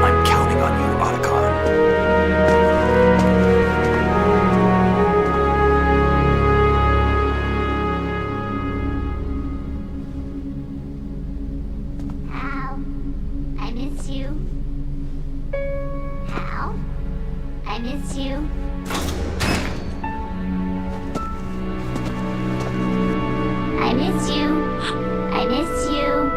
I'm counting on you, Otacon. Hal, I miss you. Hal, I miss you. I miss you. I miss you.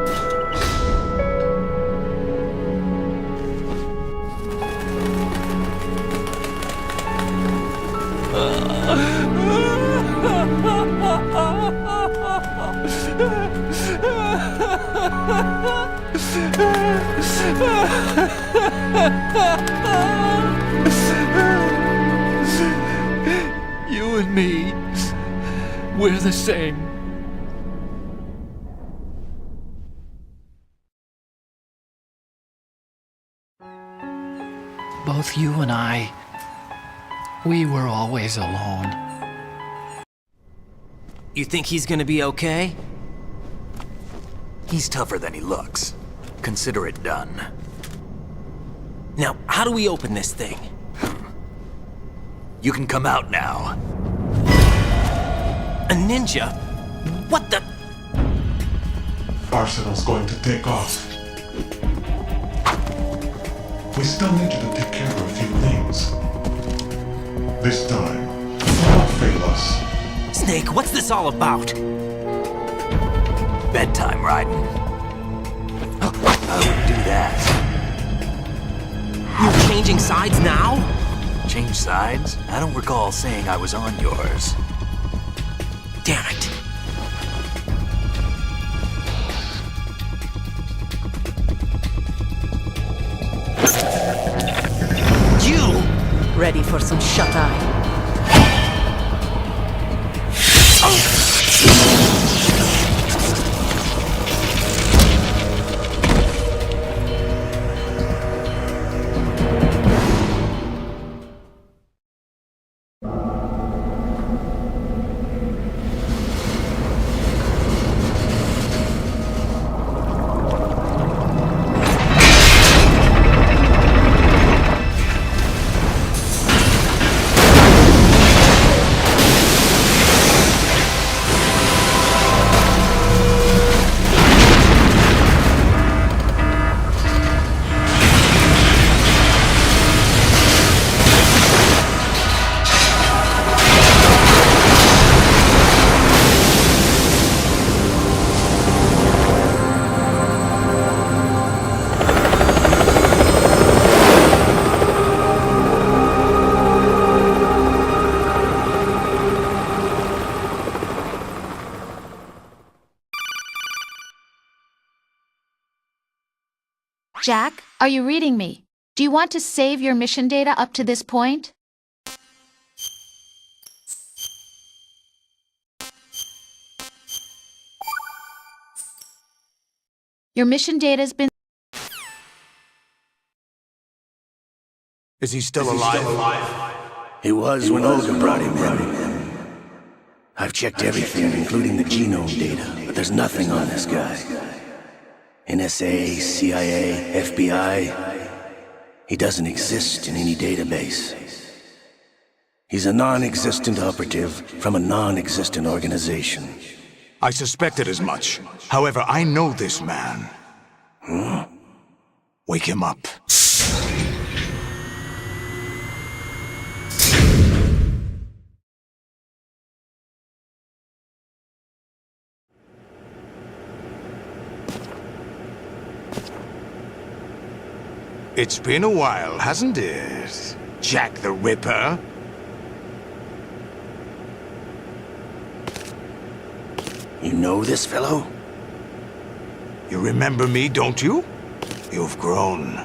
You and me, we're the same. Both you and I, we were always alone. You think he's gonna be okay? He's tougher than he looks. Consider it done. Now, how do we open this thing? You can come out now. A ninja? What the? Arsenal's going to take off. We still need you to take care of a few things. This time, don't fail us. Snake, what's this all about? Bedtime, Raiden. I wouldn't do that. You're changing sides now? Change sides? I don't recall saying I was on yours. Damn it. You! Ready for some shut-eye? Jack, are you reading me? Do you want to save your mission data up to this point? Your mission data's been... Is he still alive? He was when Olga brought him in. I've checked everything, including the genome data, but there's nothing on this guy. NSA, CIA, FBI. He doesn't exist in any database. He's a non-existent operative from a non-existent organization. I suspected as much. However, I know this man. Wake him up. It's been a while, hasn't it? Jack the Ripper? You know this fellow? You remember me, don't you? You've grown.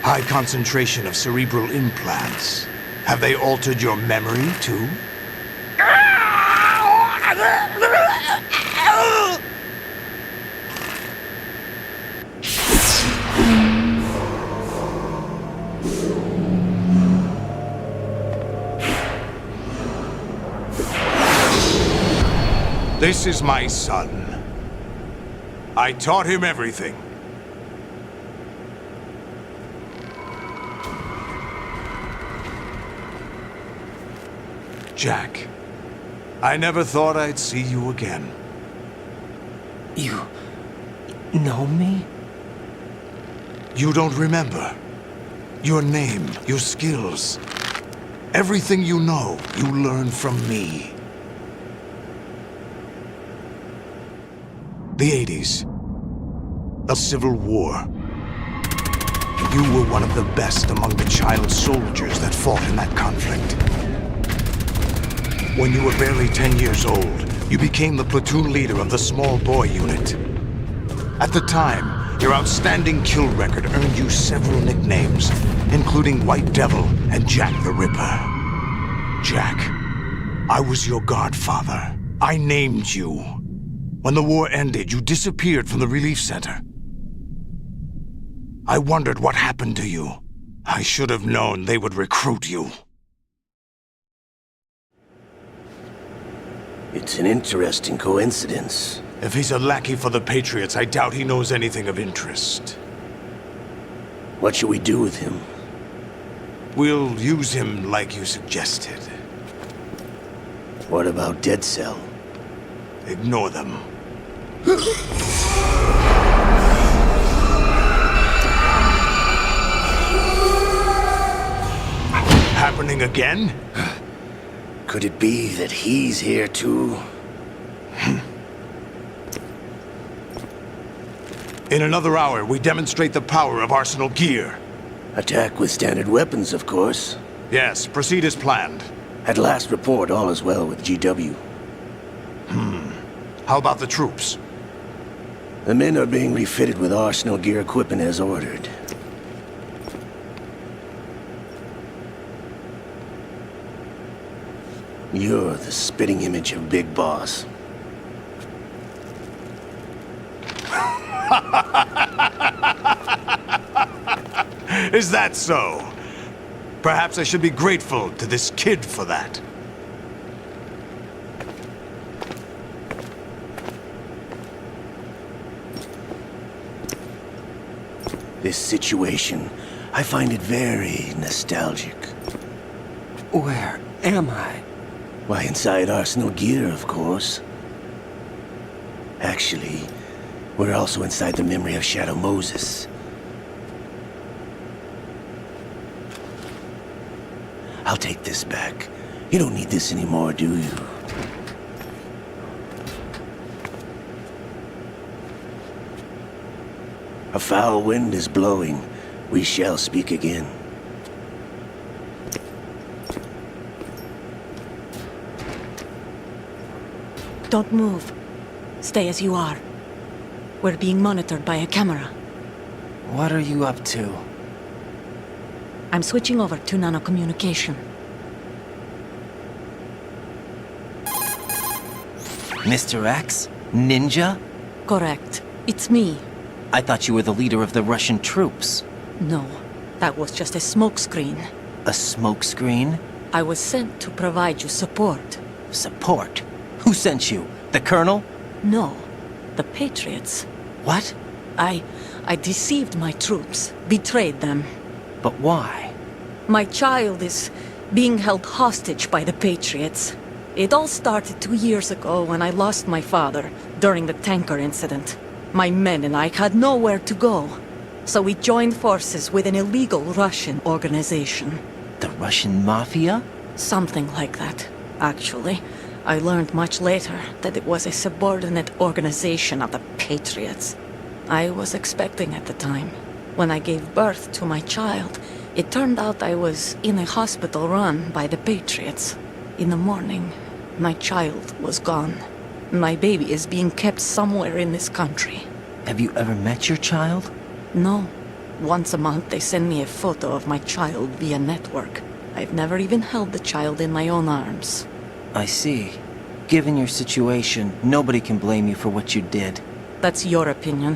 High concentration of cerebral implants. Have they altered your memory, too? This is my son. I taught him everything. Jack, I never thought I'd see you again. You know me? You don't remember. Your name, your skills. Everything you know, you learned from me. The 80s. A civil war. You were one of the best among the child soldiers that fought in that conflict. When you were barely 10 years old, you became the platoon leader of the small boy unit. At the time, your outstanding kill record earned you several nicknames, including White Devil and Jack the Ripper. Jack, I was your godfather. I named you. When the war ended, you disappeared from the relief center. I wondered what happened to you. I should have known they would recruit you. It's an interesting coincidence. If he's a lackey for the Patriots, I doubt he knows anything of interest. What should we do with him? We'll use him like you suggested. What about Dead Cell? Ignore them. Happening again? Could it be that he's here too? In another hour, we demonstrate the power of Arsenal gear. Attack with standard weapons, of course. Yes, proceed as planned. At last report, all is well with GW. How about the troops? The men are being refitted with Arsenal gear equipment as ordered. You're the spitting image of Big Boss. Is that so? Perhaps I should be grateful to this kid for that. This situation, I find it very nostalgic. Where am I? Why, inside Arsenal gear, of course. Actually, we're also inside the memory of Shadow Moses. I'll take this back. You don't need this anymore, do you? A foul wind is blowing. We shall speak again. Don't move. Stay as you are. We're being monitored by a camera. What are you up to? I'm switching over to nanocommunication. Mr. X? Ninja? Correct. It's me. I thought you were the leader of the Russian troops. No, that was just a smokescreen. A smokescreen? I was sent to provide you support. Support? Who sent you? The Colonel? No, the Patriots. What? I deceived my troops, betrayed them. But why? My child is being held hostage by the Patriots. It all started 2 years ago when I lost my father during the tanker incident. My men and I had nowhere to go, so we joined forces with an illegal Russian organization. The Russian Mafia? Something like that, actually. I learned much later that it was a subordinate organization of the Patriots. I was expecting at the time. When I gave birth to my child, it turned out I was in a hospital run by the Patriots. In the morning, my child was gone. My baby is being kept somewhere in this country. Have you ever met your child? No. Once a month they send me a photo of my child via network. I've never even held the child in my own arms. I see. Given your situation, nobody can blame you for what you did. That's your opinion.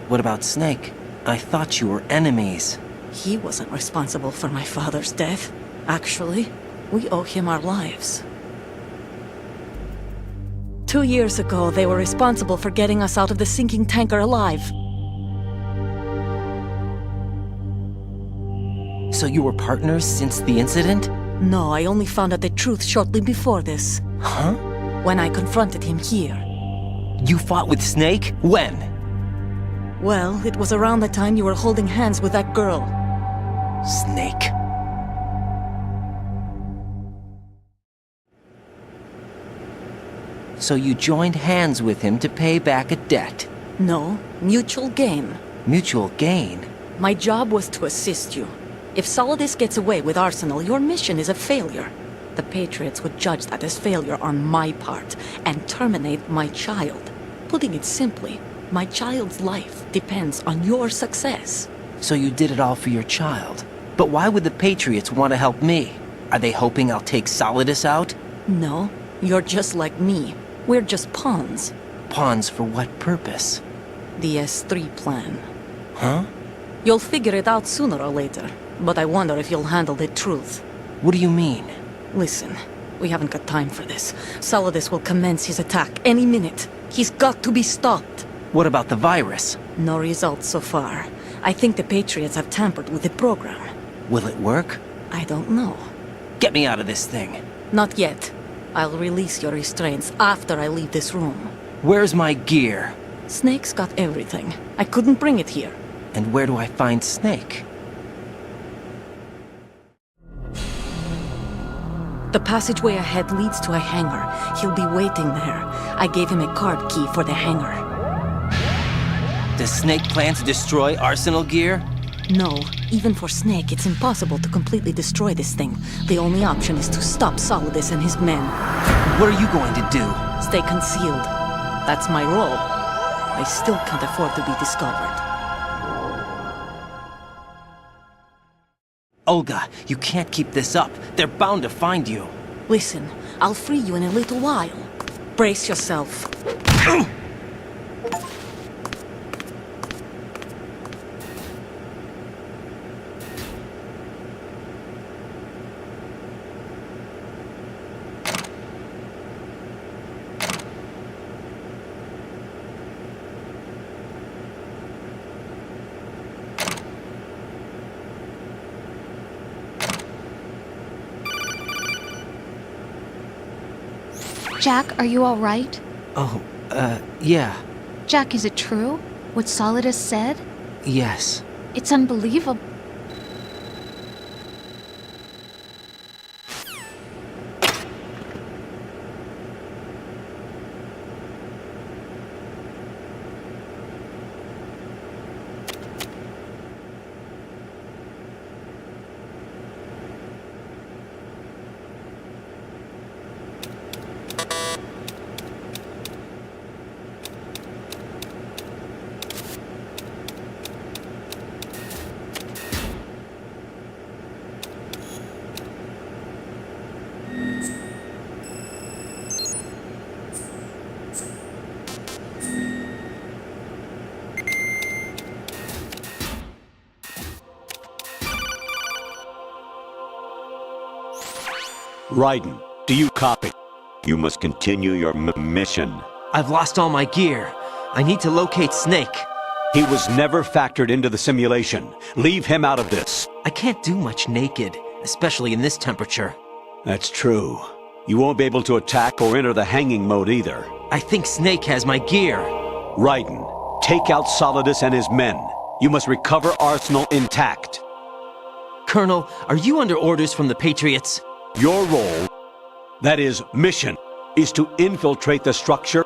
What about Snake? I thought you were enemies. He wasn't responsible for my father's death. Actually, we owe him our lives. 2 years ago, they were responsible for getting us out of the sinking tanker alive. So you were partners since the incident? No, I only found out the truth shortly before this. Huh? When I confronted him here. You fought with Snake? When? Well, it was around the time you were holding hands with that girl. Snake. So you joined hands with him to pay back a debt? No, mutual gain. Mutual gain? My job was to assist you. If Solidus gets away with Arsenal, your mission is a failure. The Patriots would judge that as failure on my part and terminate my child. Putting it simply, my child's life depends on your success. So you did it all for your child. But why would the Patriots want to help me? Are they hoping I'll take Solidus out? No, you're just like me. We're just pawns. Pawns for what purpose? The S3 plan. Huh? You'll figure it out sooner or later, but I wonder if you'll handle the truth. What do you mean? Listen, we haven't got time for this. Solidus will commence his attack any minute. He's got to be stopped. What about the virus? No results so far. I think the Patriots have tampered with the program. Will it work? I don't know. Get me out of this thing. Not yet. I'll release your restraints after I leave this room. Where's my gear? Snake's got everything. I couldn't bring it here. And where do I find Snake? The passageway ahead leads to a hangar. He'll be waiting there. I gave him a card key for the hangar. Does Snake plan to destroy Arsenal gear? No. Even for Snake, it's impossible to completely destroy this thing. The only option is to stop Solidus and his men. What are you going to do? Stay concealed. That's my role. I still can't afford to be discovered. Olga, you can't keep this up. They're bound to find you. Listen, I'll free you in a little while. Brace yourself. Jack, are you all right? Oh, yeah. Jack, is it true? What Solidus said? Yes. It's unbelievable. Raiden, do you copy? You must continue your mission. I've lost all my gear. I need to locate Snake. He was never factored into the simulation. Leave him out of this. I can't do much naked, especially in this temperature. That's true. You won't be able to attack or enter the hanging mode either. I think Snake has my gear. Raiden, take out Solidus and his men. You must recover Arsenal intact. Colonel, are you under orders from the Patriots? Your role, that is, mission, is to infiltrate the structure.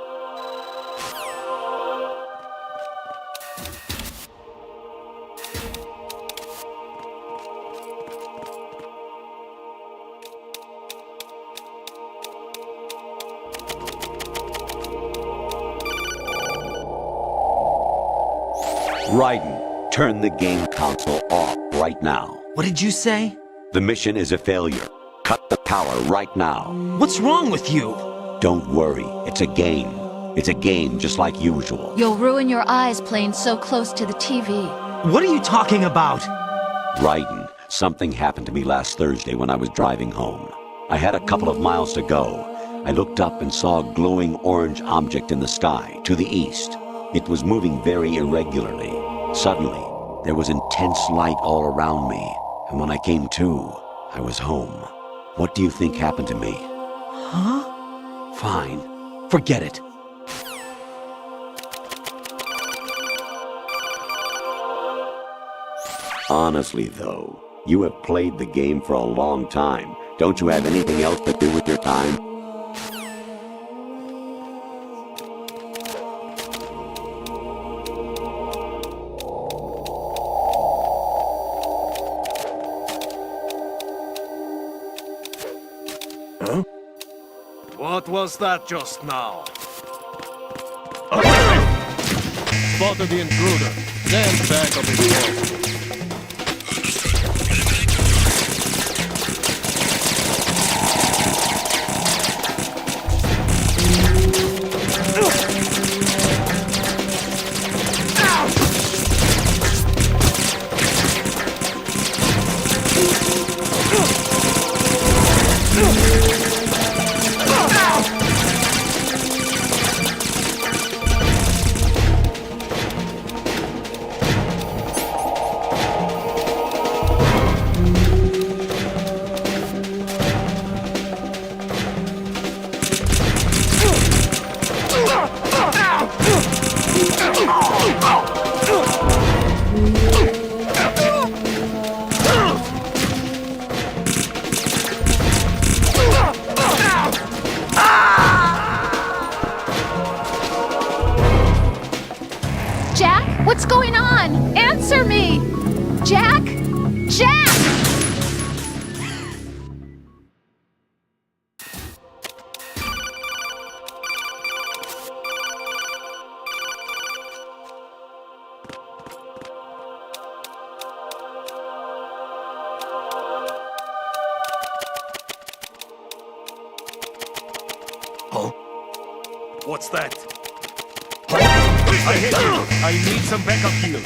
Raiden, turn the game console off right now. What did you say? The mission is a failure. Cut the power right now. What's wrong with you? Don't worry, it's a game. It's a game just like usual. You'll ruin your eyes playing so close to the TV. What are you talking about? Raiden, something happened to me last Thursday when I was driving home. I had a couple of miles to go. I looked up and saw a glowing orange object in the sky to the east. It was moving very irregularly. Suddenly, there was intense light all around me, and when I came to, I was home. What do you think happened to me? Huh? Fine. Forget it. Honestly, though, you have played the game for a long time. Don't you have anything else to do with your time? What was that just now? Spotted the intruder. Stand back of his horse. Jack, what's going on? Answer me! Jack? Jack! What's that? I hit you. I need some backup heal.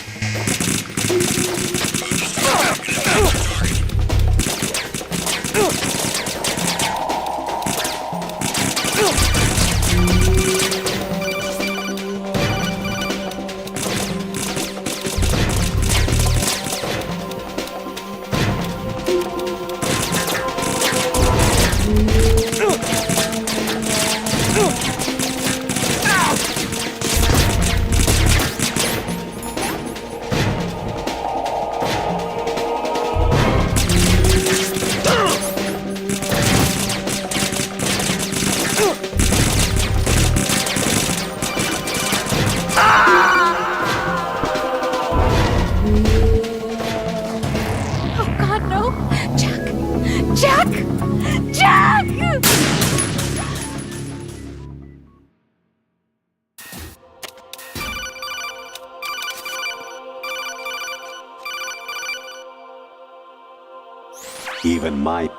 Even my...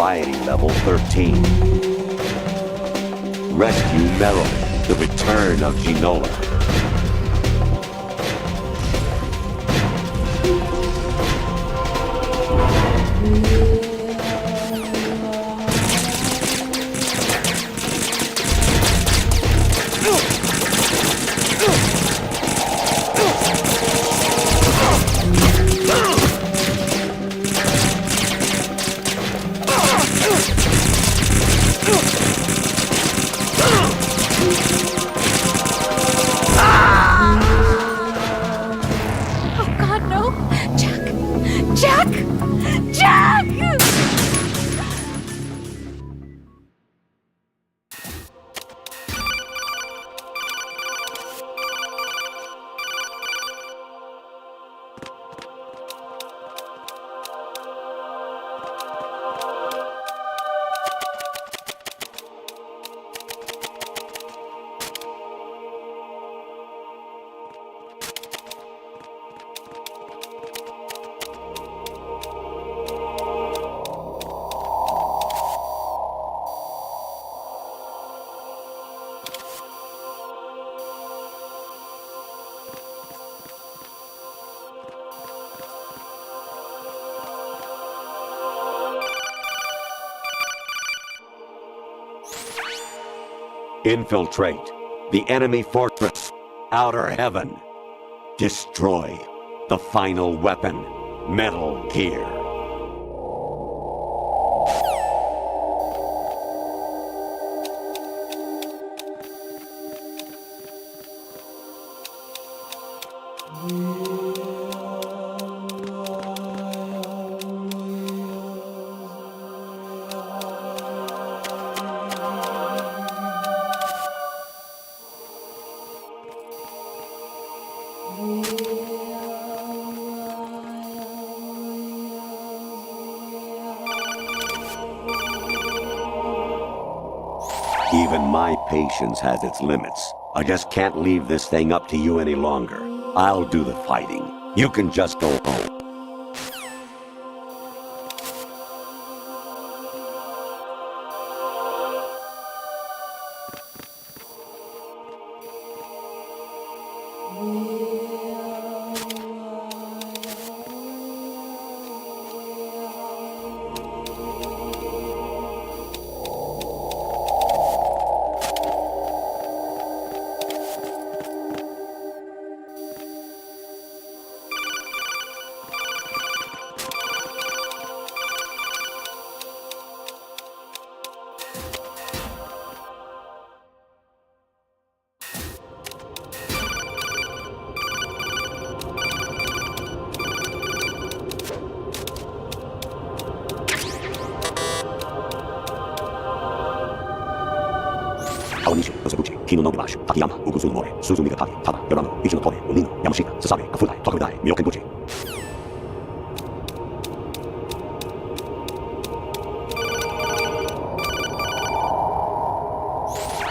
Variety level 13. Rescue Merrill, the return of Ginola. Oh God, no! Jack! Jack! Jack! Infiltrate the enemy fortress, Outer Heaven. Destroy the final weapon, Metal Gear. Even my patience has its limits. I just can't leave this thing up to you any longer. I'll do the fighting. You can just go home.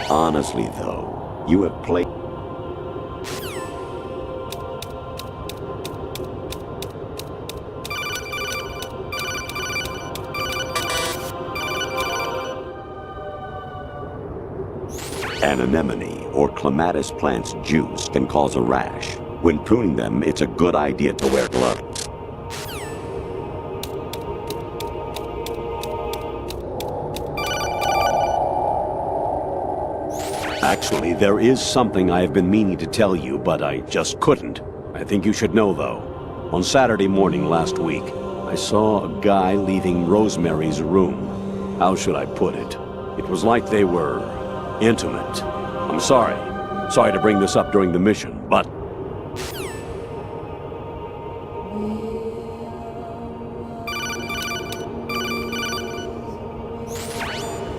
Honestly, though, you have played... An anemone or clematis plant's juice can cause a rash. When pruning them, it's a good idea to wear gloves. Actually, there is something I have been meaning to tell you, but I just couldn't. I think you should know, though. On Saturday morning last week, I saw a guy leaving Rosemary's room. How should I put it? It was like they were intimate. I'm sorry. Sorry to bring this up during the mission, but...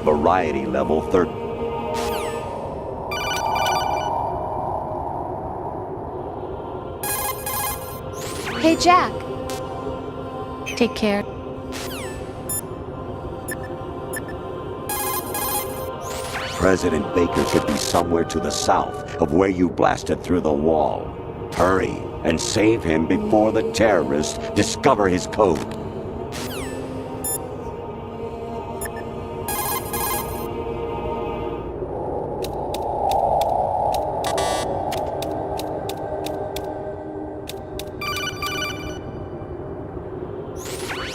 Variety level 30. Hey, Jack. Take care. President Baker should be somewhere to the south of where you blasted through the wall. Hurry and save him before the terrorists discover his code.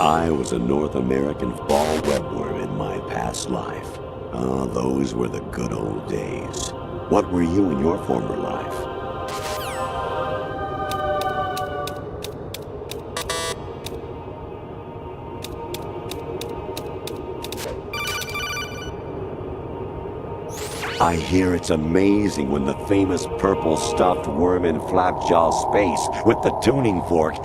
I was a North American fall webworm in my past life. Oh, those were the good old days. What were you in your former life? I hear it's amazing when the famous purple stuffed worm in Flapjaw space with the tuning fork.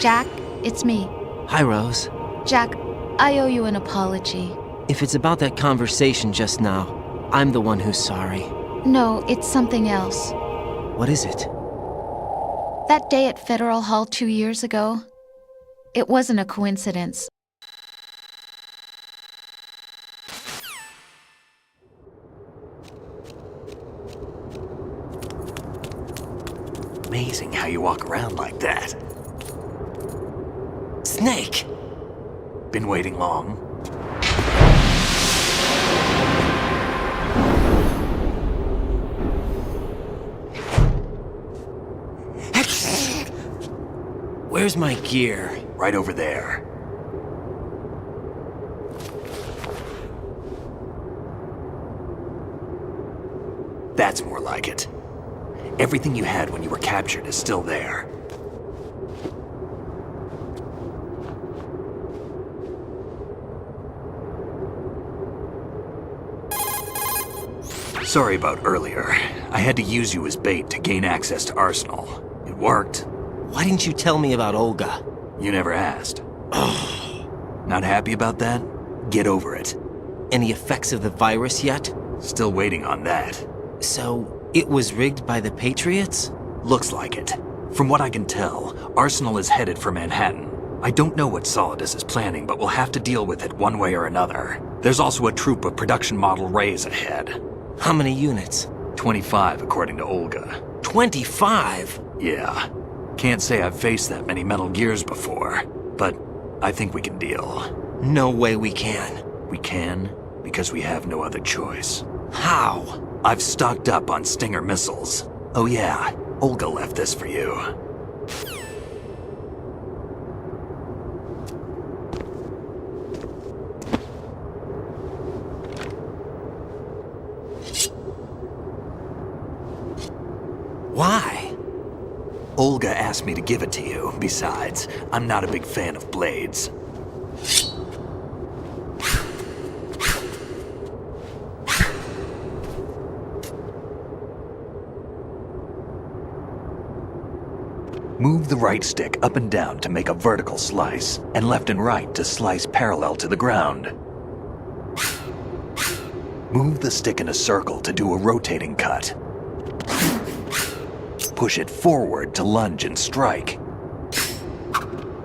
Jack, it's me. Hi, Rose. Jack, I owe you an apology. If it's about that conversation just now, I'm the one who's sorry. No, it's something else. What is it? That day at Federal Hall 2 years ago, it wasn't a coincidence. Amazing how you walk around like that. Snake! Been waiting long? Where's my gear? Right over there. That's more like it. Everything you had when you were captured is still there. Sorry about earlier. I had to use you as bait to gain access to Arsenal. It worked. Why didn't you tell me about Olga? You never asked. Not happy about that? Get over it. Any effects of the virus yet? Still waiting on that. So, it was rigged by the Patriots? Looks like it. From what I can tell, Arsenal is headed for Manhattan. I don't know what Solidus is planning, but we'll have to deal with it one way or another. There's also a troop of production model Rays ahead. How many units? 25, according to Olga. 25? Yeah. Can't say I've faced that many Metal Gears before, but I think we can deal. No way we can. We can, because we have no other choice. How? I've stocked up on Stinger missiles. Oh yeah, Olga left this for you. Why? Olga asked me to give it to you. Besides, I'm not a big fan of blades. Move the right stick up and down to make a vertical slice, and left and right to slice parallel to the ground. Move the stick in a circle to do a rotating cut. Push it forward to lunge and strike.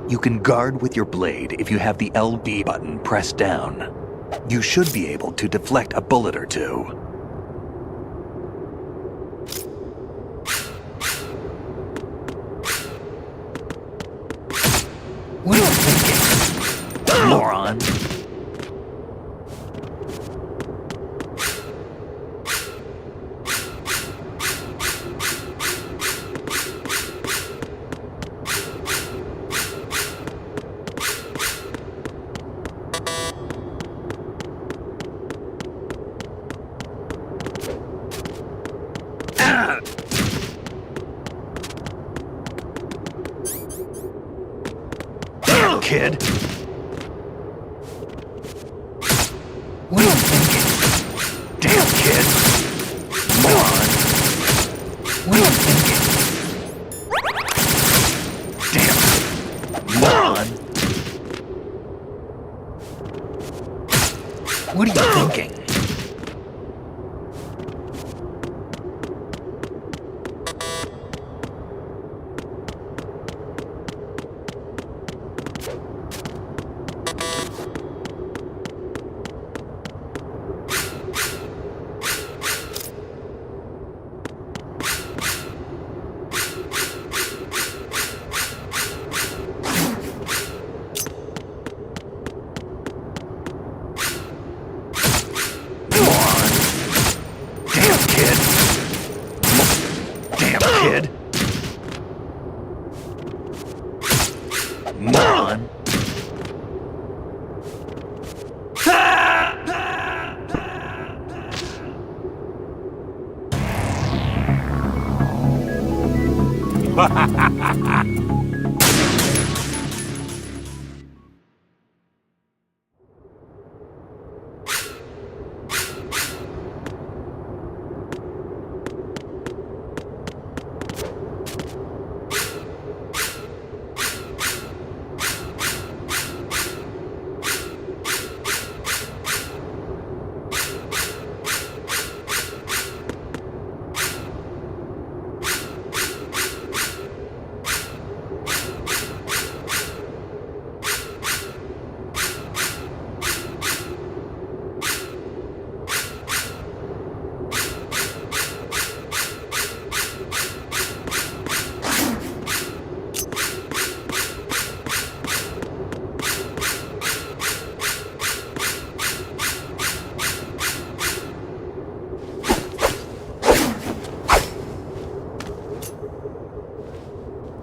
You can guard with your blade if you have the LB button pressed down. You should be able to deflect a bullet or two. What are you thinking, moron? Kid. What are you thinking? Damn, kid. Moron. What are you thinking? Damn. Moron. What are you thinking? Moron!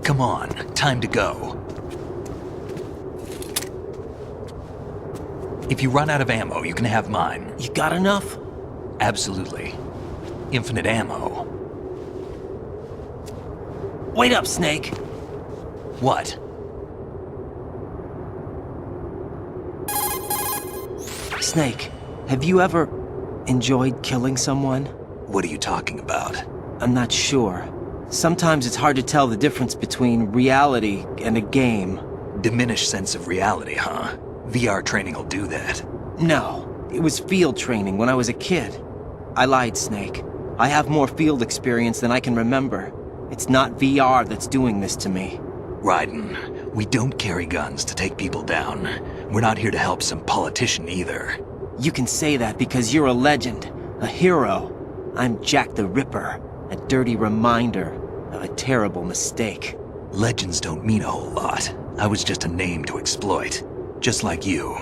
Come on, time to go. If you run out of ammo, you can have mine. You got enough? Absolutely. Infinite ammo. Wait up, Snake. What? Snake, have you ever enjoyed killing someone? What are you talking about? I'm not sure. Sometimes it's hard to tell the difference between reality and a game. Diminished sense of reality, huh? VR training will do that. No, it was field training when I was a kid. I lied, Snake. I have more field experience than I can remember. It's not VR that's doing this to me. Raiden, we don't carry guns to take people down. We're not here to help some politician either. You can say that because you're a legend, a hero. I'm Jack the Ripper, a dirty reminder of a terrible mistake. Legends don't mean a whole lot. I was just a name to exploit, just like you.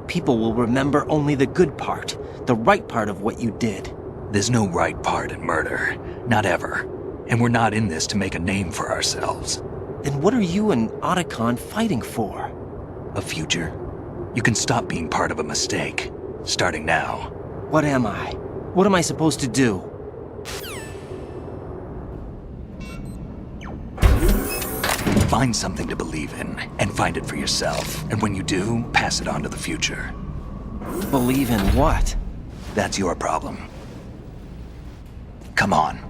People will remember only the good part, the right part of what you did. There's no right part in murder, not ever. And we're not in this to make a name for ourselves. Then what are you and Otacon fighting for? A future. You can stop being part of a mistake, starting now. What am I? What am I supposed to do? Find something to believe in, and find it for yourself. And when you do, pass it on to the future. Believe in what? That's your problem. Come on.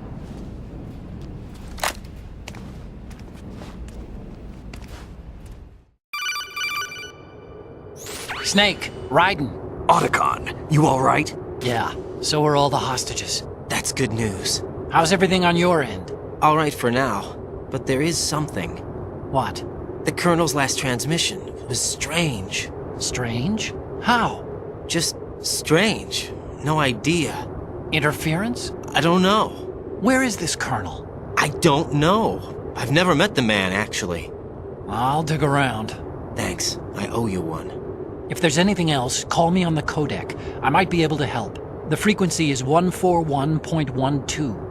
Snake, Raiden. Otacon, you all right? Yeah, so are all the hostages. That's good news. How's everything on your end? All right for now, but there is something. What? The Colonel's last transmission was strange. Strange? How? Just strange. No idea. Interference? I don't know. Where is this Colonel? I don't know. I've never met the man, actually. I'll dig around. Thanks. I owe you one. If there's anything else, call me on the codec. I might be able to help. The frequency is 141.12.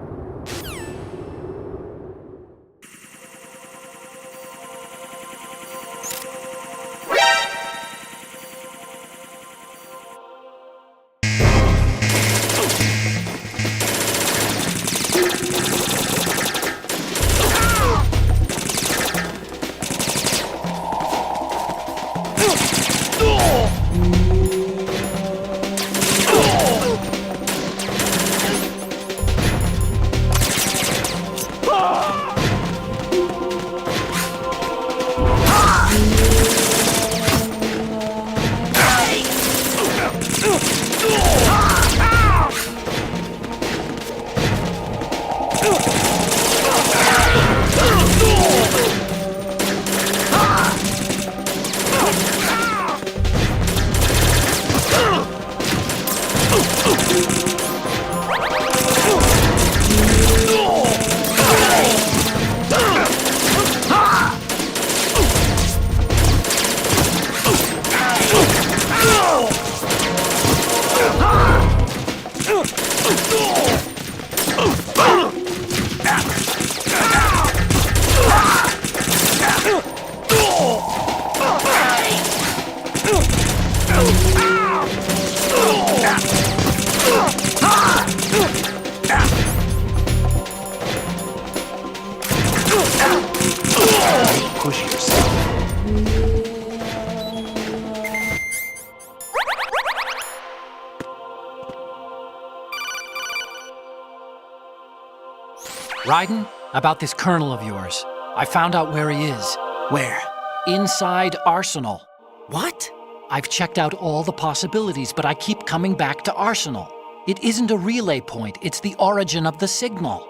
push yourself. Raiden, about this colonel of yours. I found out where he is. Where? Inside Arsenal. What? I've checked out all the possibilities, but I keep coming back to Arsenal. It isn't a relay point, it's the origin of the signal.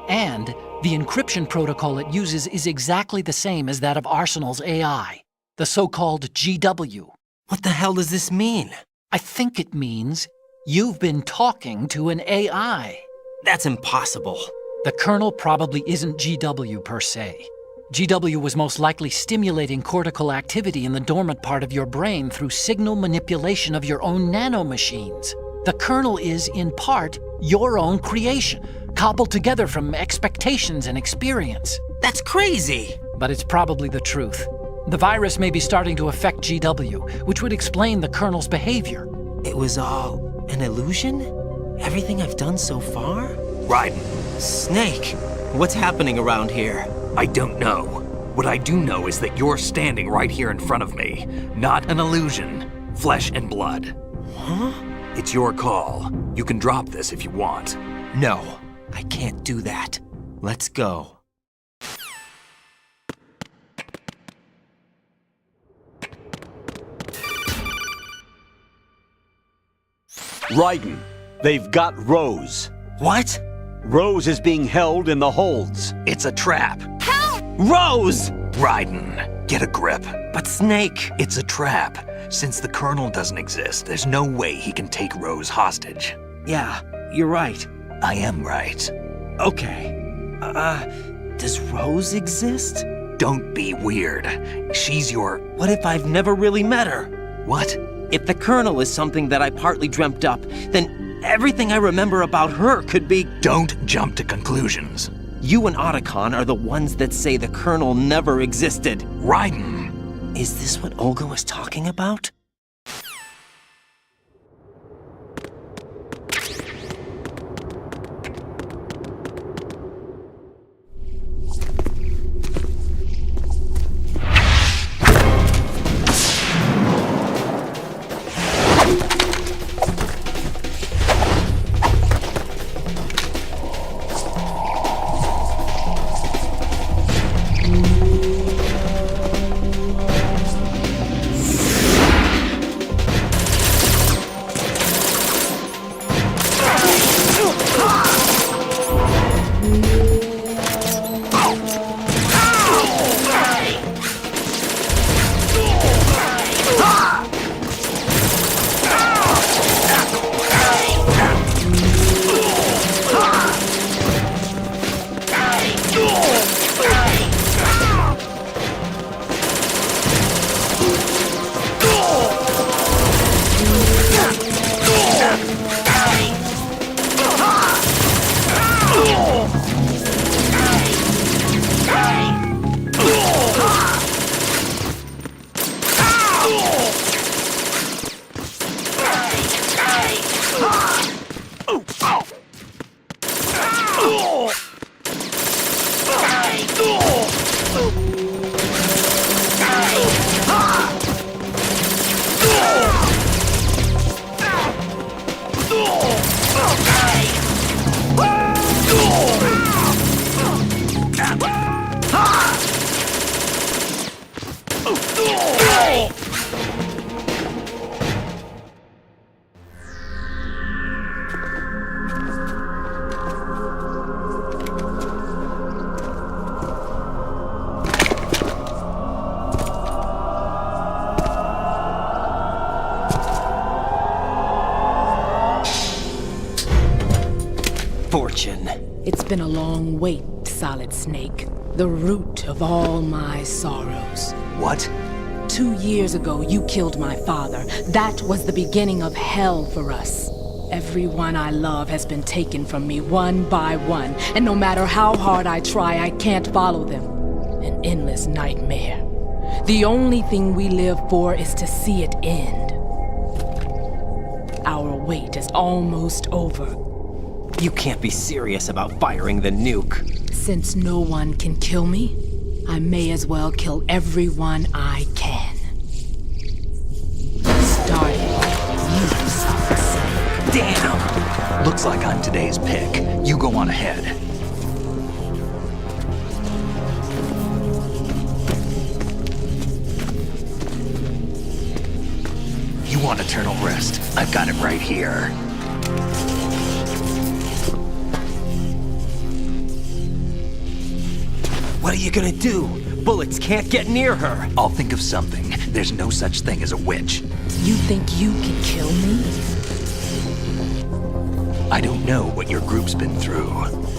And the encryption protocol it uses is exactly the same as that of Arsenal's AI, the so-called GW. What the hell does this mean? I think it means you've been talking to an AI. That's impossible. The kernel probably isn't GW per se. GW was most likely stimulating cortical activity in the dormant part of your brain through signal manipulation of your own nanomachines. The kernel is, in part, your own creation, cobbled together from expectations and experience. That's crazy! But it's probably the truth. The virus may be starting to affect GW, which would explain the kernel's behavior. It was all an illusion? Everything I've done so far? Raiden, Snake, what's happening around here? I don't know. What I do know is that you're standing right here in front of me. Not an illusion. Flesh and blood. Huh? It's your call. You can drop this if you want. No, I can't do that. Let's go. Raiden, they've got Rose. What? Rose is being held in the holds. It's a trap. Help! Rose! Raiden, get a grip. But Snake... It's a trap. Since the Colonel doesn't exist, there's no way he can take Rose hostage. Yeah, you're right. I am right. Okay. Does Rose exist? Don't be weird. She's your... What if I've never really met her? What? If the Colonel is something that I partly dreamt up, then everything I remember about her could be... Don't jump to conclusions. You and Otacon are the ones that say the Colonel never existed. Raiden! Is this what Olga was talking about? Fortune. It's been a long wait, Solid Snake. The root of all my sorrows. What? 2 years ago, you killed my father. That was the beginning of hell for us. Everyone I love has been taken from me one by one, and no matter how hard I try, I can't follow them. An endless nightmare. The only thing we live for is to see it end. Our wait is almost over. You can't be serious about firing the nuke. Since no one can kill me, I may as well kill everyone I can. Starting with you, Solid Snake. Damn! Looks like I'm today's pick. You go on ahead. You want eternal rest? I've got it right here. What are you gonna do? Bullets can't get near her. I'll think of something. There's no such thing as a witch. You think you can kill me? I don't know what your group's been through,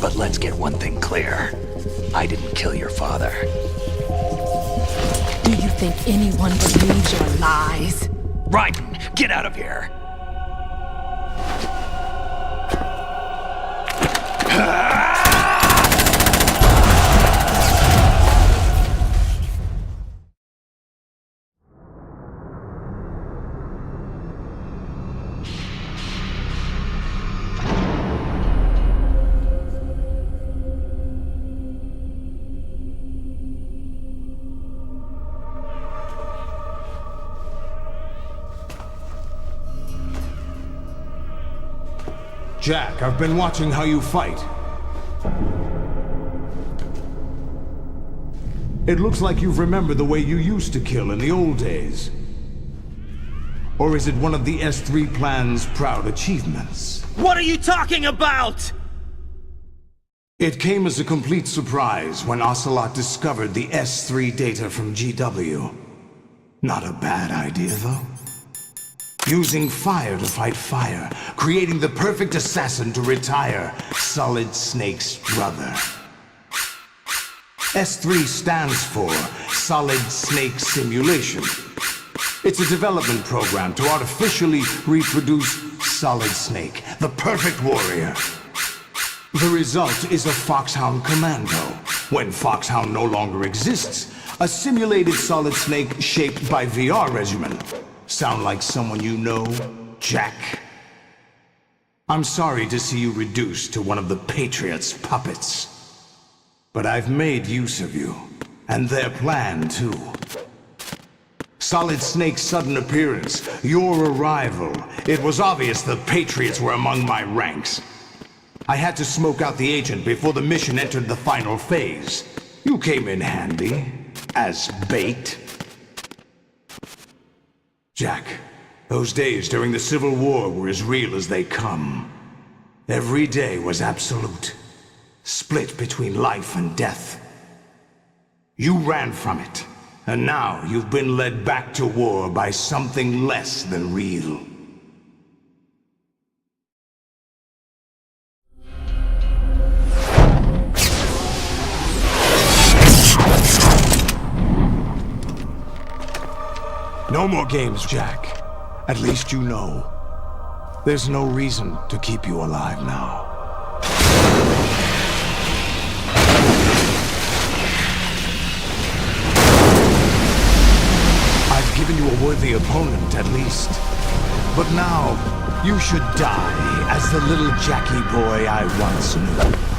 but let's get one thing clear. I didn't kill your father. Do you think anyone believes your lies? Raiden, get out of here! Jack, I've been watching how you fight. It looks like you've remembered the way you used to kill in the old days. Or is it one of the S3 plan's proud achievements? What are you talking about? It came as a complete surprise when Ocelot discovered the S3 data from GW. Not a bad idea, though. Using fire to fight fire, creating the perfect assassin to retire Solid Snake's brother. S3 stands for Solid Snake Simulation. It's a development program to artificially reproduce Solid Snake, the perfect warrior. The result is a Foxhound Commando. When Foxhound no longer exists, a simulated Solid Snake shaped by VR regimen. Sound like someone you know, Jack? I'm sorry to see you reduced to one of the Patriots' puppets. But I've made use of you, and their plan too. Solid Snake's sudden appearance, your arrival. It was obvious the Patriots were among my ranks. I had to smoke out the agent before the mission entered the final phase. You came in handy, as bait. Jack, those days during the Civil War were as real as they come. Every day was absolute, split between life and death. You ran from it, and now you've been led back to war by something less than real. No more games, Jack. At least you know. There's no reason to keep you alive now. I've given you a worthy opponent, at least. But now, you should die as the little Jackie boy I once knew.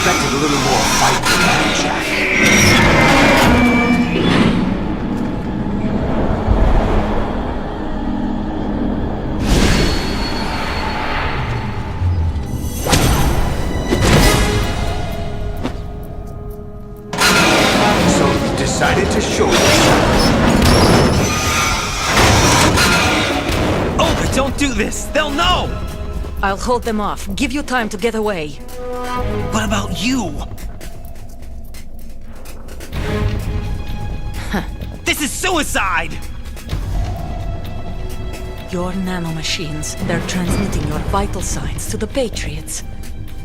expected a little more fight than that, Jack. So you decided to show yourself. Olga, don't do this! They'll know! I'll hold them off. Give you time to get away. What about you? This is suicide! Your nanomachines, they're transmitting your vital signs to the Patriots.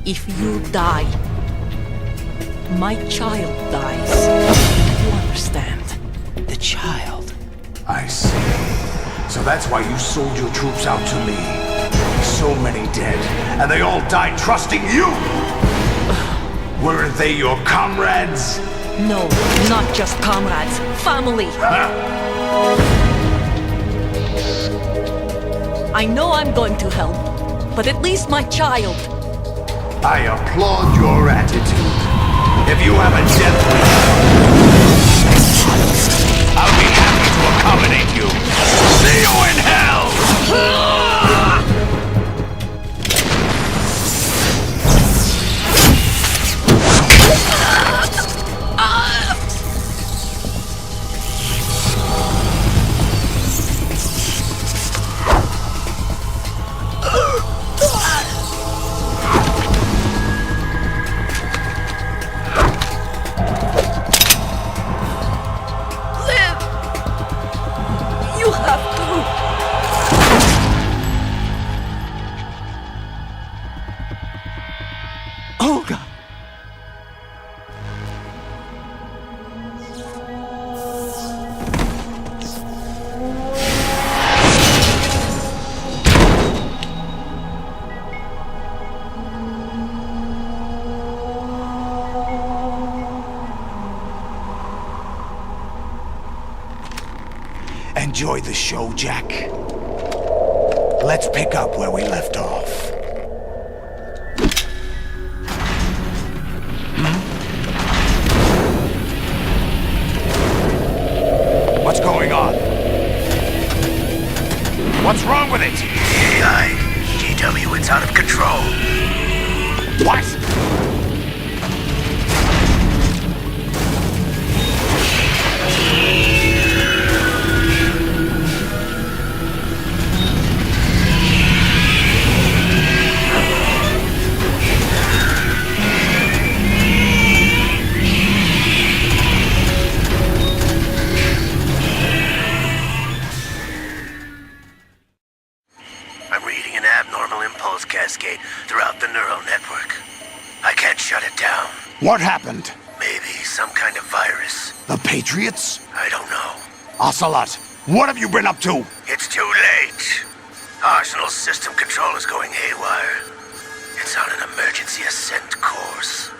If you die, my child dies. You understand? The child. I see. So that's why you sold your troops out to me. So many dead, and they all died trusting you! Weren't they your comrades? No, not just comrades. Family! I know I'm going to help, but at least my child. I applaud your attitude. If you have a death wish, I'll be happy to accommodate you. See you in hell! Olga! Enjoy the show, Jack. Let's pick up where we left off. What's going on? What's wrong with it? AI, GW, it's out of control. What? I'm reading an abnormal impulse cascade throughout the neural network. I can't shut it down. What happened? Maybe some kind of virus. The Patriots? I don't know. Ocelot, what have you been up to? It's too late. Arsenal's system control is going haywire. It's on an emergency ascent course.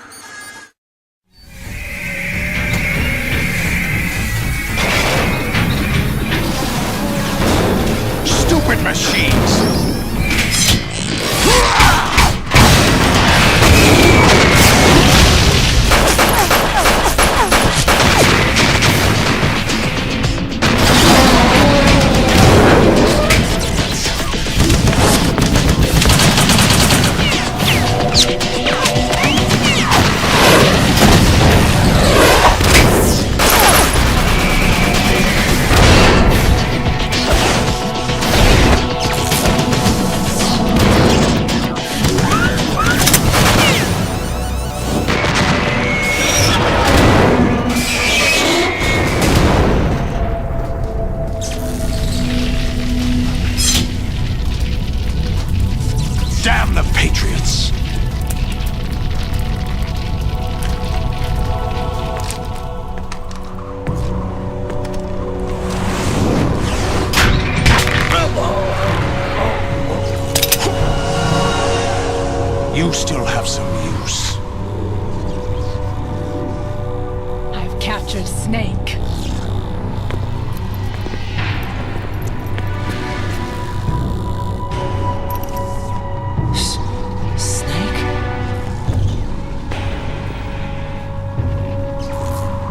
Stupid machines!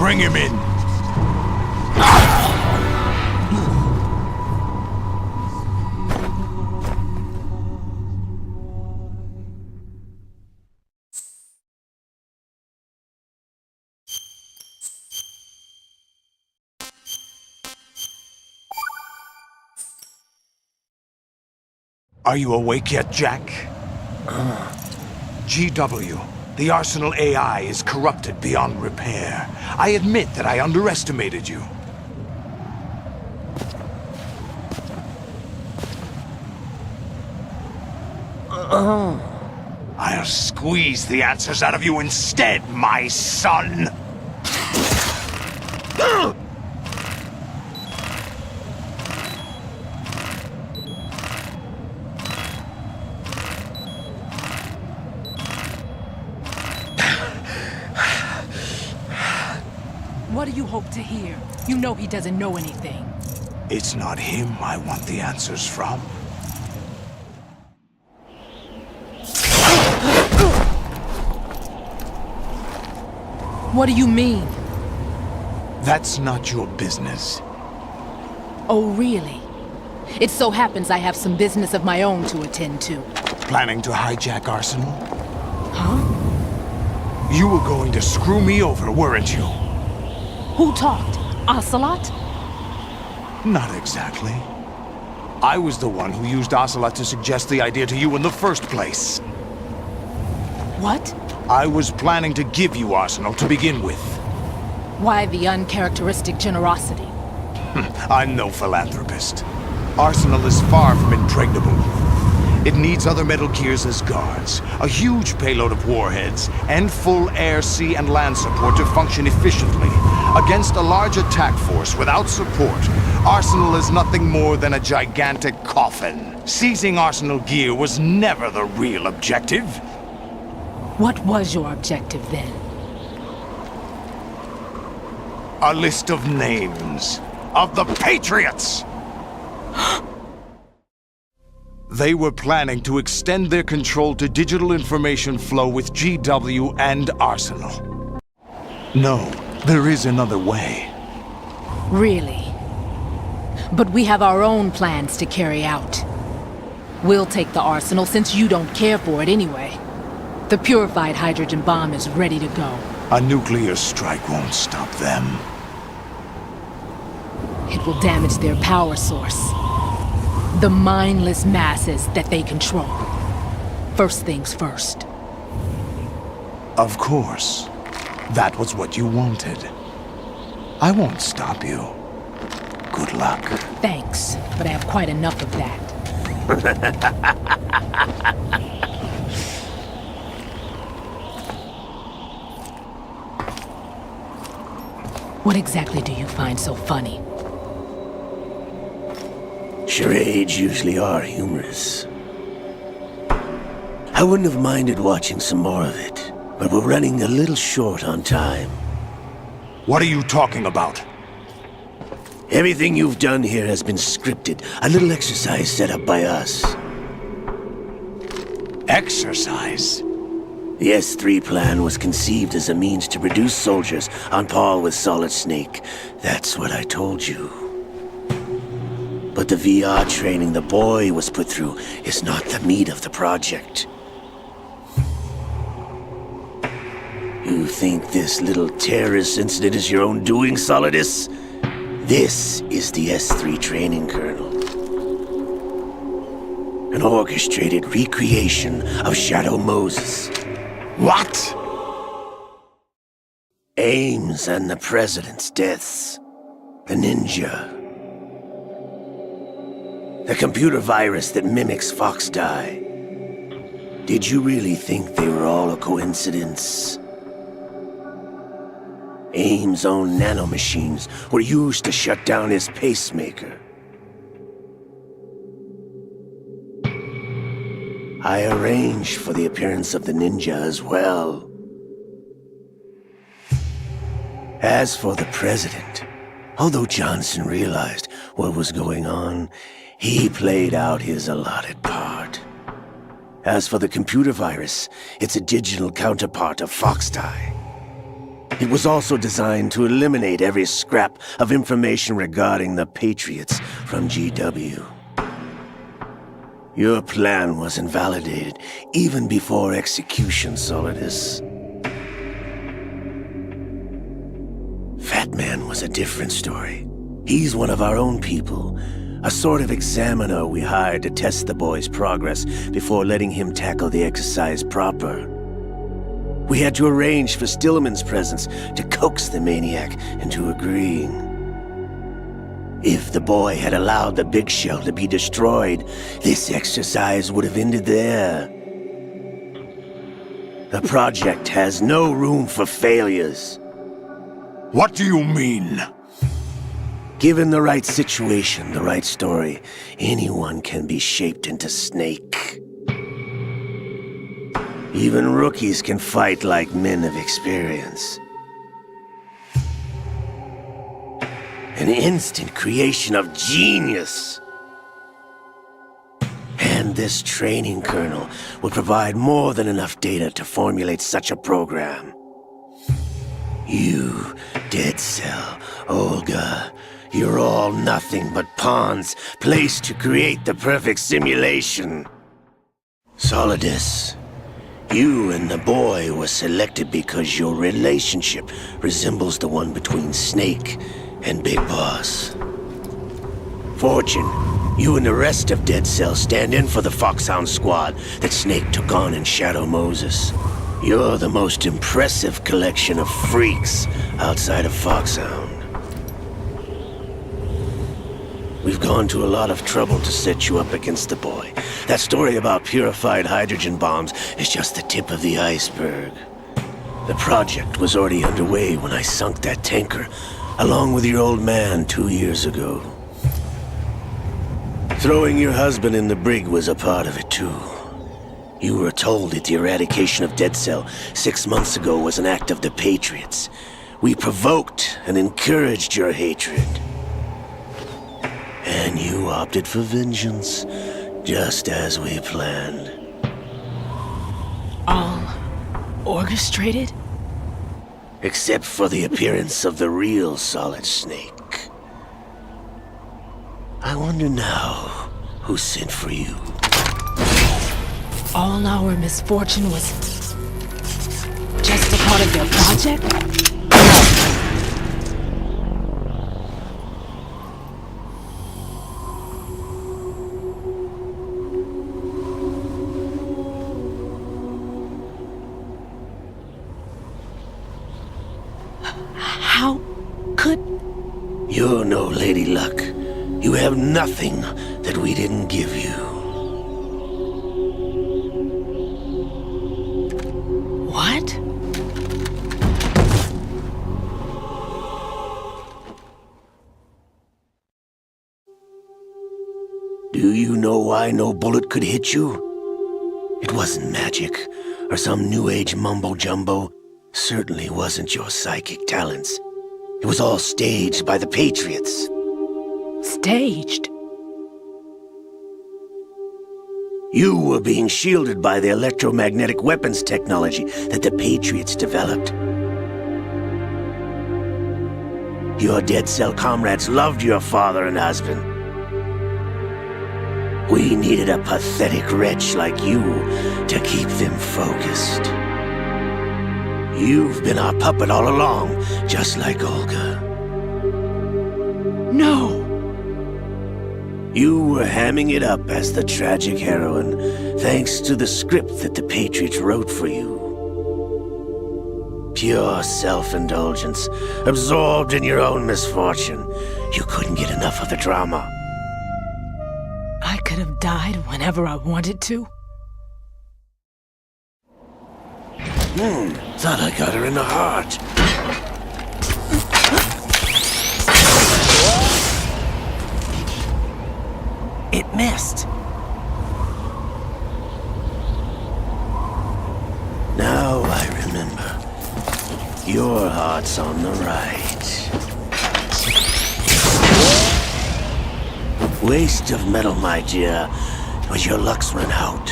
Bring him in. Are you awake yet, Jack? GW, the Arsenal AI is corrupted beyond repair. I admit that I underestimated you. I'll squeeze the answers out of you instead, my son! What do you hope to hear? You know he doesn't know anything. It's not him I want the answers from. What do you mean? That's not your business. Oh, really? It so happens I have some business of my own to attend to. Planning to hijack Arsenal? Huh? You were going to screw me over, weren't you? Who talked? Ocelot? Not exactly. I was the one who used Ocelot to suggest the idea to you in the first place. What? I was planning to give you Arsenal to begin with. Why the uncharacteristic generosity? I'm no philanthropist. Arsenal is far from impregnable. It needs other Metal Gears as guards, a huge payload of warheads, and full air, sea, and land support to function efficiently. Against a large attack force without support, Arsenal is nothing more than a gigantic coffin. Seizing Arsenal gear was never the real objective. What was your objective then? A list of names of the Patriots! They were planning to extend their control to digital information flow with GW and Arsenal. No, there is another way. Really? But we have our own plans to carry out. We'll take the Arsenal since you don't care for it anyway. The purified hydrogen bomb is ready to go. A nuclear strike won't stop them. It will damage their power source. The mindless masses that they control. First things first. Of course. That was what you wanted. I won't stop you. Good luck. Thanks, but I have quite enough of that. What exactly do you find so funny? Charades usually are humorous. I wouldn't have minded watching some more of it, but we're running a little short on time. What are you talking about? Everything you've done here has been scripted, a little exercise set up by us. Exercise? The S3 plan was conceived as a means to produce soldiers on par with Solid Snake. That's what I told you. But the VR training the boy was put through is not the meat of the project. You think this little terrorist incident is your own doing, Solidus? This is the S3 training kernel. An orchestrated recreation of Shadow Moses. What? Ames and the President's deaths. The ninja. The computer virus that mimics Foxdie. Did you really think they were all a coincidence? Ames' own nanomachines were used to shut down his pacemaker. I arranged for the appearance of the ninja as well. As for the President, although Johnson realized what was going on, he played out his allotted part. As for the computer virus, it's a digital counterpart of Foxdie. It was also designed to eliminate every scrap of information regarding the Patriots from GW. Your plan was invalidated even before execution, Solidus. Fat Man was a different story. He's one of our own people, a sort of examiner we hired to test the boy's progress before letting him tackle the exercise proper. We had to arrange for Stillman's presence to coax the maniac into agreeing. If the boy had allowed the big shell to be destroyed, this exercise would have ended there. The project has no room for failures. What do you mean? Given the right situation, the right story, anyone can be shaped into Snake. Even rookies can fight like men of experience. An instant creation of genius. And this training kernel would provide more than enough data to formulate such a program. You, Dead Cell, Olga, you're all nothing but pawns placed to create the perfect simulation. Solidus, you and the boy were selected because your relationship resembles the one between Snake and Big Boss. Fortune, you and the rest of Dead Cell stand in for the Foxhound squad that Snake took on in Shadow Moses. You're the most impressive collection of freaks outside of Foxhound. We've gone to a lot of trouble to set you up against the boy. That story about purified hydrogen bombs is just the tip of the iceberg. The project was already underway when I sunk that tanker, along with your old man 2 years ago. Throwing your husband in the brig was a part of it too. You were told that the eradication of Dead Cell 6 months ago was an act of the Patriots. We provoked and encouraged your hatred. And you opted for vengeance, just as we planned. All orchestrated? Except for the appearance of the real Solid Snake. I wonder now who sent for you. All our misfortune was just a part of their project? How could... You're no Lady Luck. You have nothing that we didn't give you. What? Do you know why no bullet could hit you? It wasn't magic, or some new age mumbo-jumbo. Certainly wasn't your psychic talents. It was all staged by the Patriots. Staged? You were being shielded by the electromagnetic weapons technology that the Patriots developed. Your Dead Cell comrades loved your father and husband. We needed a pathetic wretch like you to keep them focused. You've been our puppet all along, just like Olga. No! You were hamming it up as the tragic heroine, thanks to the script that the Patriots wrote for you. Pure self-indulgence, absorbed in your own misfortune. You couldn't get enough of the drama. I could have died whenever I wanted to. Thought I got her in the heart. It missed. Now I remember. Your heart's on the right. Waste of metal, my dear, but your luck's run out.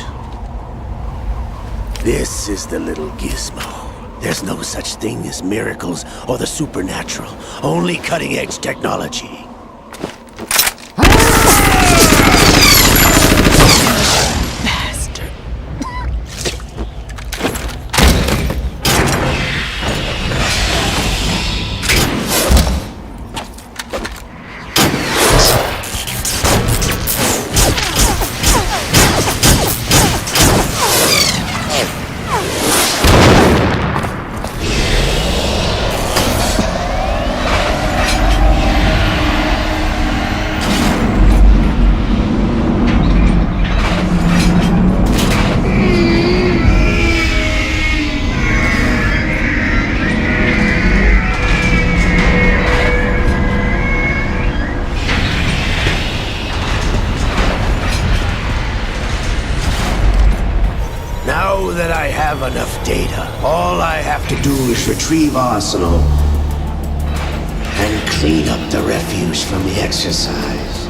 This is the little gizmo. There's no such thing as miracles or the supernatural. Only cutting-edge technology. Bastard. Now that I have enough data, all I have to do is retrieve Arsenal and clean up the refuse from the exercise.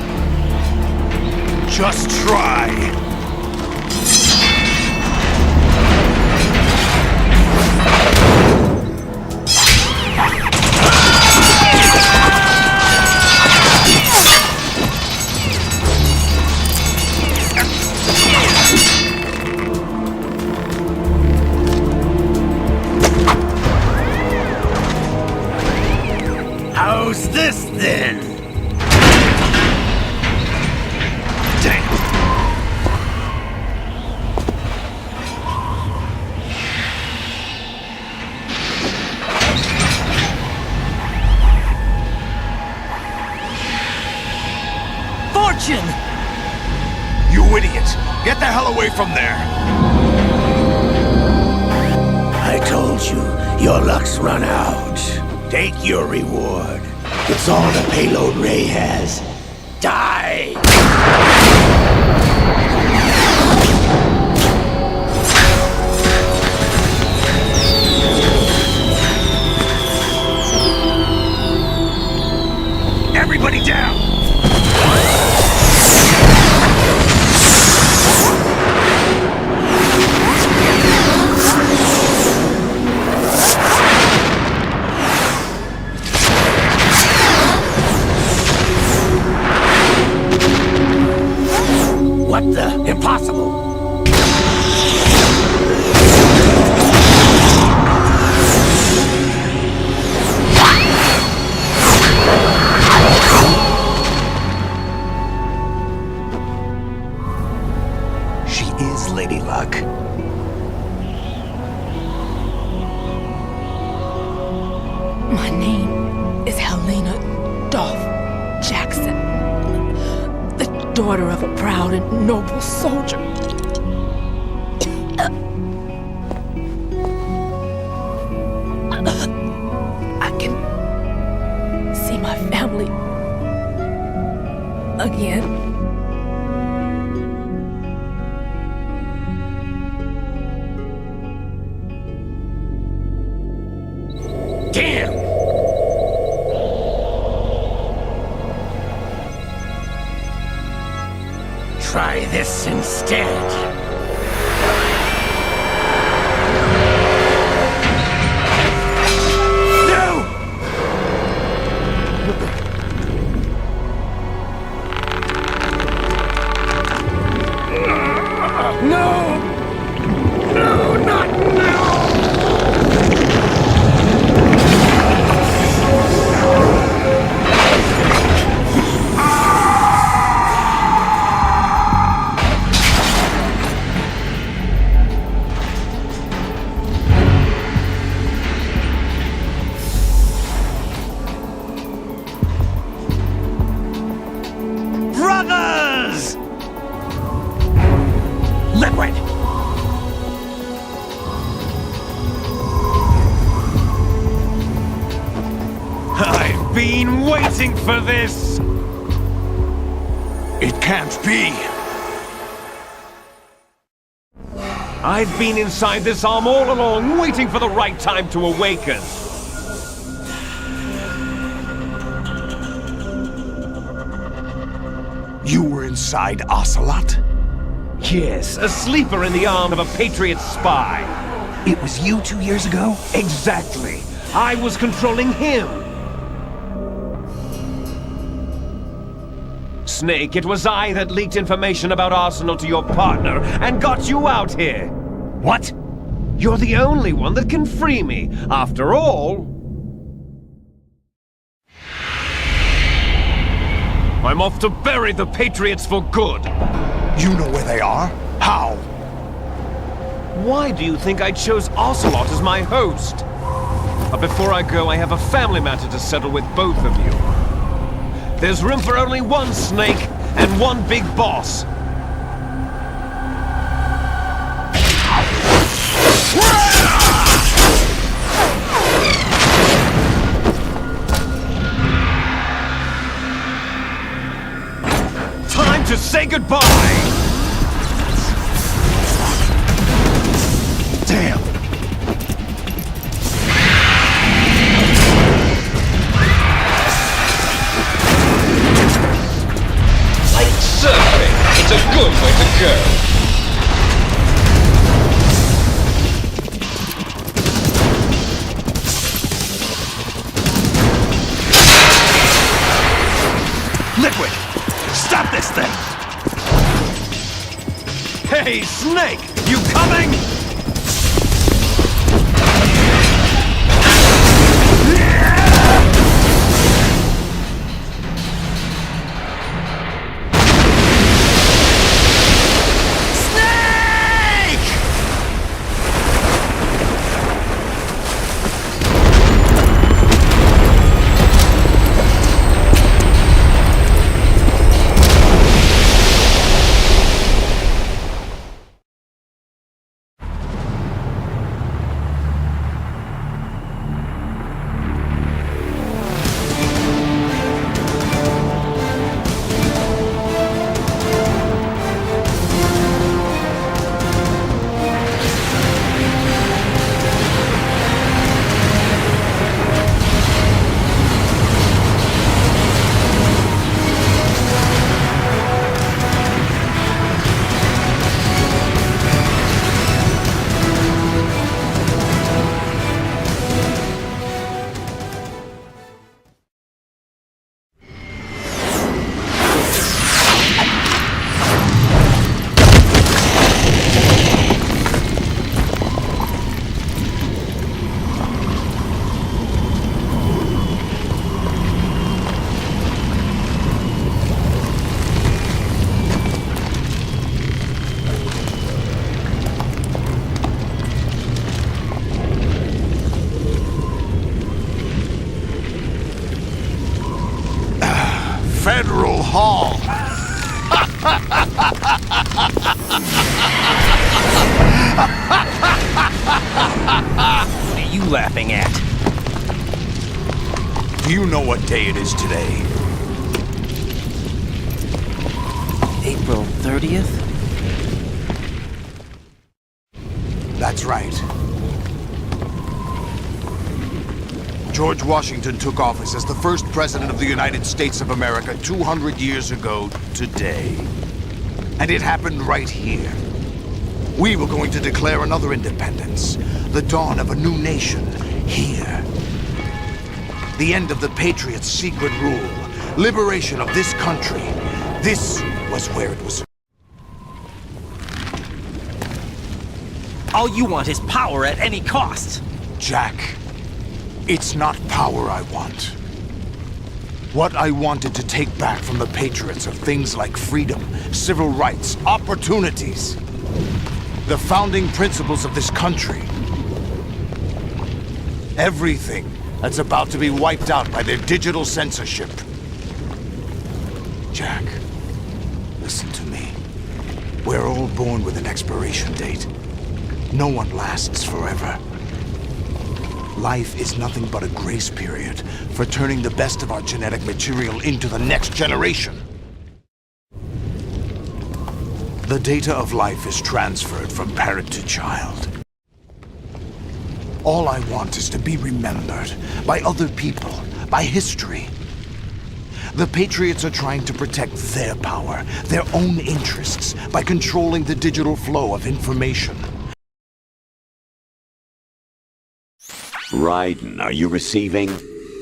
Just try. How's this then? Damn. Fortune! You idiot! Get the hell away from there! I told you, your luck's run out. Take your reward. It's all the payload Ray has. Die! Everybody down! What the? Impossible! She is Lady Luck. My name is Helena Dolph Jackson, the daughter of a proud and noble soldier. I can see my family again. Damn! Try this instead. Brothers! Liquid! I've been waiting for this! It can't be! I've been inside this arm all along, waiting for the right time to awaken. You were inside Ocelot? Yes, a sleeper in the arm of a Patriot spy. It was you 2 years ago? Exactly. I was controlling him. Snake, it was I that leaked information about Arsenal to your partner and got you out here. What? You're the only one that can free me. After all, I'm off to bury the Patriots for good. You know where they are? How? Why do you think I chose Ocelot as my host? But before I go, I have a family matter to settle with both of you. There's room for only one Snake and one big boss. Time to say goodbye! Damn! Like surfing, it's a good way to go. Liquid! Stop this thing! Hey, Snake! You coming? Federal Hall. What are you laughing at? Do you know what day it is today? April 30th? That's right. George Washington took office as the first president of the United States of America 200 years ago today. And it happened right here. We were going to declare another independence, the dawn of a new nation, here. The end of the Patriots' secret rule, liberation of this country. This was where it was. All you want is power at any cost. Jack, it's not power I want. What I wanted to take back from the Patriots are things like freedom, civil rights, opportunities. The founding principles of this country. Everything that's about to be wiped out by their digital censorship. Jack, listen to me. We're all born with an expiration date. No one lasts forever. Life is nothing but a grace period for turning the best of our genetic material into the next generation. The data of life is transferred from parent to child. All I want is to be remembered by other people, by history. The Patriots are trying to protect their power, their own interests, by controlling the digital flow of information. Raiden, are you receiving?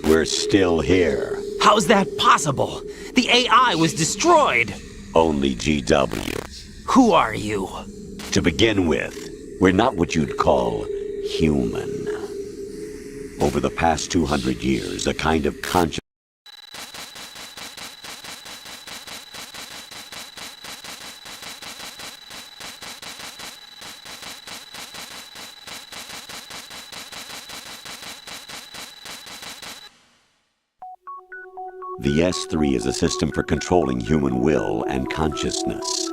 We're still here. How's that possible? The AI was destroyed! Only GW. Who are you? To begin with, we're not what you'd call human. Over the past 200 years, a kind of conscious... The S3 is a system for controlling human will and consciousness.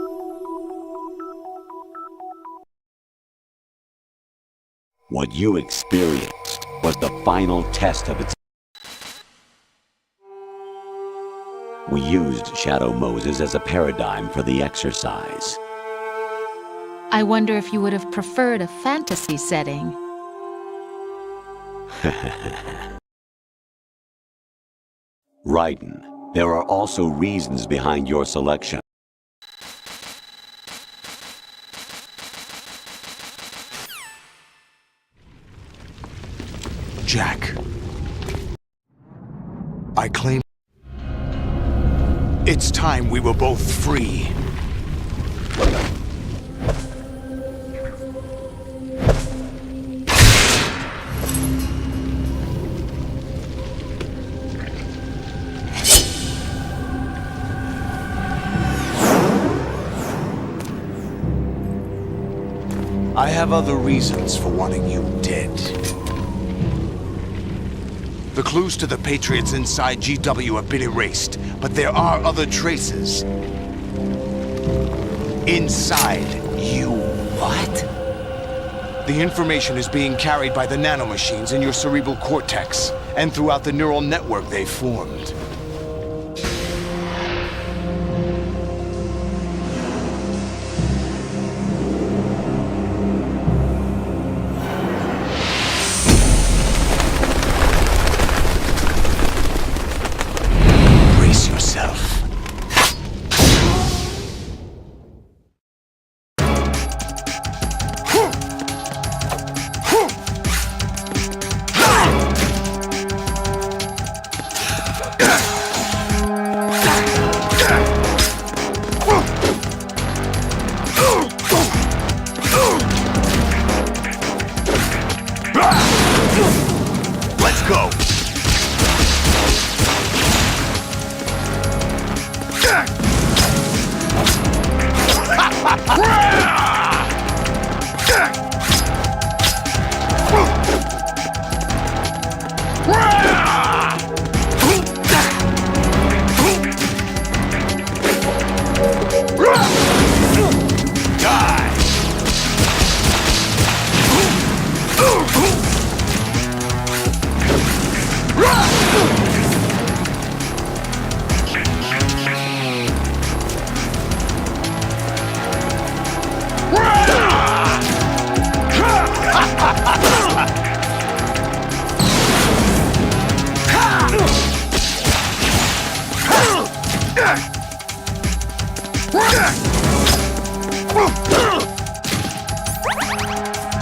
What you experienced was the final test of its... We used Shadow Moses as a paradigm for the exercise. I wonder if you would have preferred a fantasy setting. Raiden, there are also reasons behind your selection. Jack. I claim... It's time we were both free. I have other reasons for wanting you dead. The clues to the Patriots inside GW have been erased, but there are other traces. Inside you. What? The information is being carried by the nanomachines in your cerebral cortex, and throughout the neural network they formed.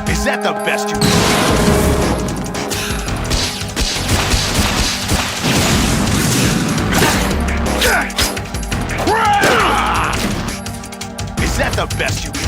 Is that the best you can do? Is that the best you can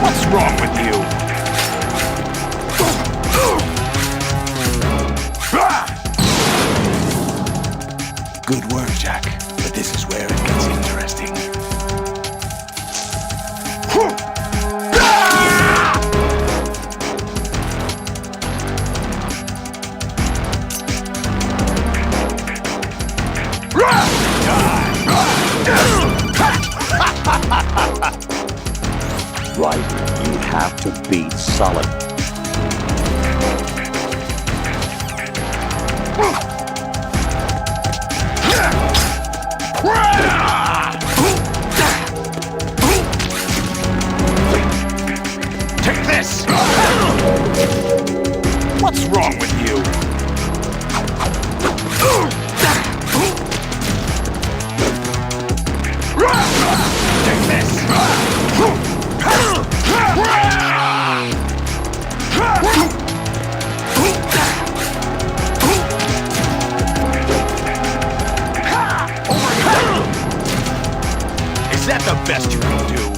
What's wrong with you? Good work, Jack. But this is where it gets interesting. Die! to beat solid. Take this! What's wrong with you? Take this! Is that the best you can do?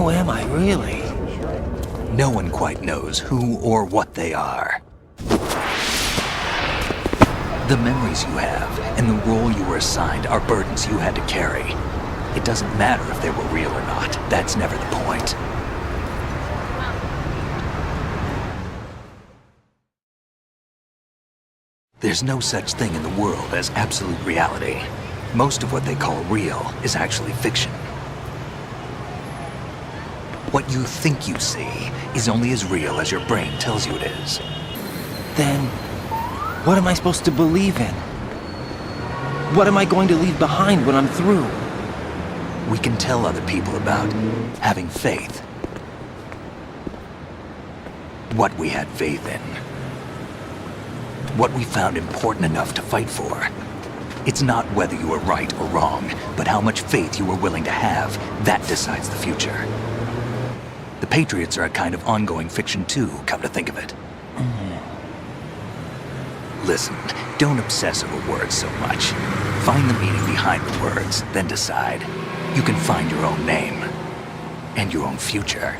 Who am I, really? No one quite knows who or what they are. The memories you have and the role you were assigned are burdens you had to carry. It doesn't matter if they were real or not. That's never the point. There's no such thing in the world as absolute reality. Most of what they call real is actually fiction. What you think you see is only as real as your brain tells you it is. Then, what am I supposed to believe in? What am I going to leave behind when I'm through? We can tell other people about having faith. What we had faith in. What we found important enough to fight for. It's not whether you were right or wrong, but how much faith you were willing to have. That decides the future. The Patriots are a kind of ongoing fiction too, come to think of it. Listen, don't obsess over words so much. Find the meaning behind the words, then decide. You can find your own name. and your own future.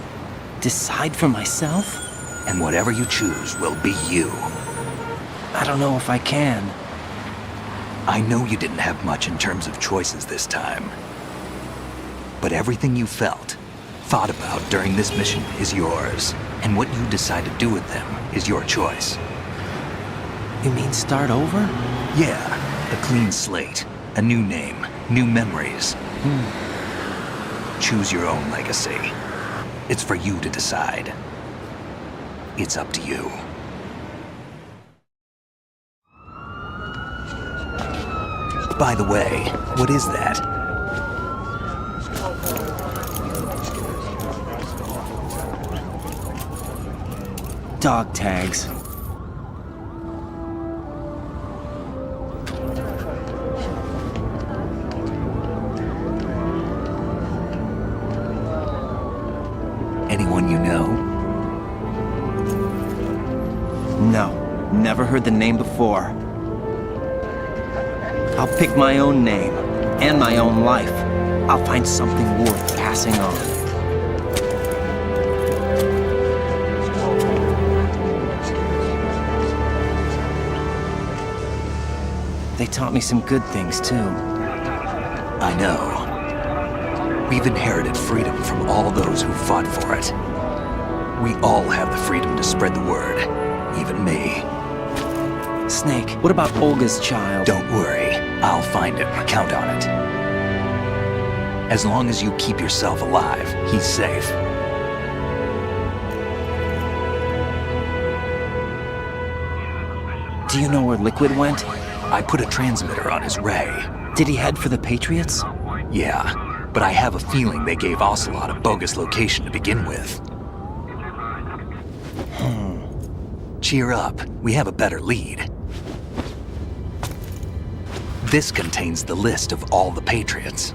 Decide for myself? And whatever you choose will be you. I don't know if I can. I know you didn't have much in terms of choices this time. But everything you felt, thought about during this mission is yours. And what you decide to do with them is your choice. You mean start over? Yeah, a clean slate, a new name, new memories. Choose your own legacy. It's for you to decide. It's up to you. By the way, what is that? Dog tags. Anyone you know? No, never heard the name before. I'll pick my own name, and my own life. I'll find something worth passing on. They taught me some good things, too. I know. We've inherited freedom from all those who fought for it. We all have the freedom to spread the word, even me. Snake, what about Olga's child? Don't worry, I'll find him. Count on it. As long as you keep yourself alive, he's safe. Do you know where Liquid went? I put a transmitter on his ray. Did he head for the Patriots? Yeah, but I have a feeling they gave Ocelot a bogus location to begin with. Cheer up, we have a better lead. This contains the list of all the Patriots.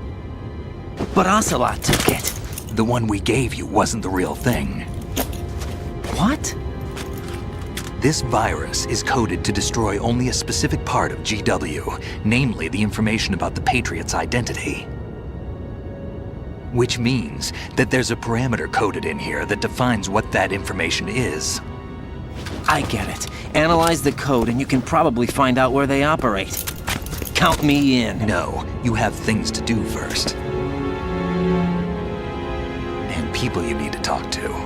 But Ocelot took it. The one we gave you wasn't the real thing. What? This virus is coded to destroy only a specific part of GW, namely the information about the Patriots' identity. Which means that there's a parameter coded in here that defines what that information is. I get it. Analyze the code and you can probably find out where they operate. Count me in. No, you have things to do first. And people you need to talk to.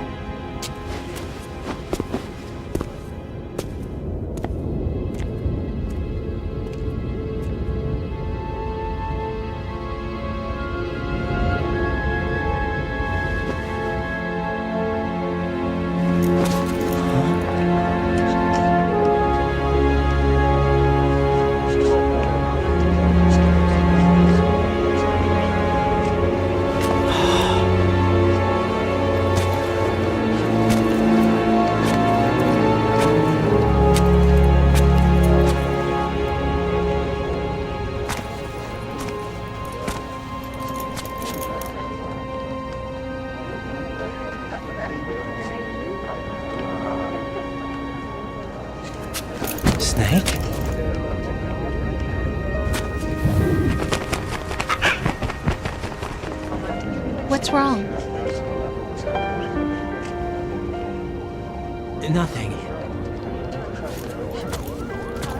Snake? What's wrong? Nothing.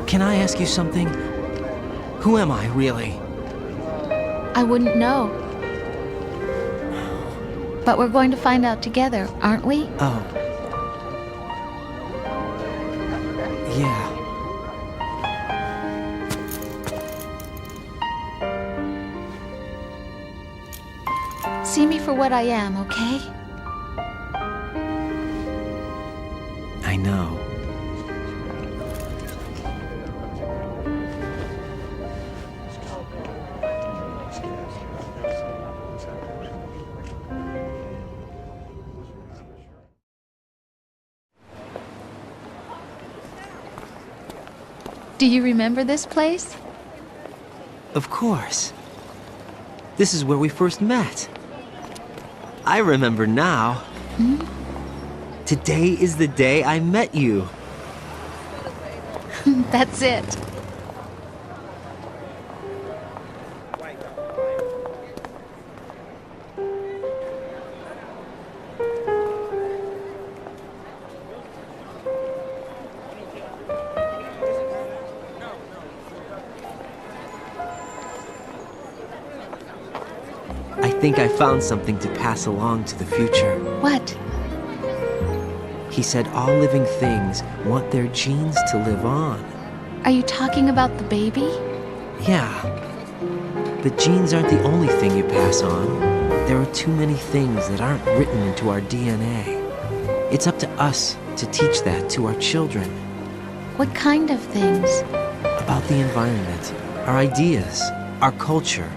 Can I ask you something? Who am I, really? I wouldn't know. But we're going to find out together, aren't we? Oh. Yeah. See me for what I am, okay? I know. Do you remember this place? Of course. This is where we first met. I remember now. Hmm? Today is the day I met you. That's it. think I found something to pass along to the future. What? He said all living things want their genes to live on. Are you talking about the baby? Yeah. But genes aren't the only thing you pass on. There are too many things that aren't written into our DNA. It's up to us to teach that to our children. What kind of things? About the environment, our ideas, our culture,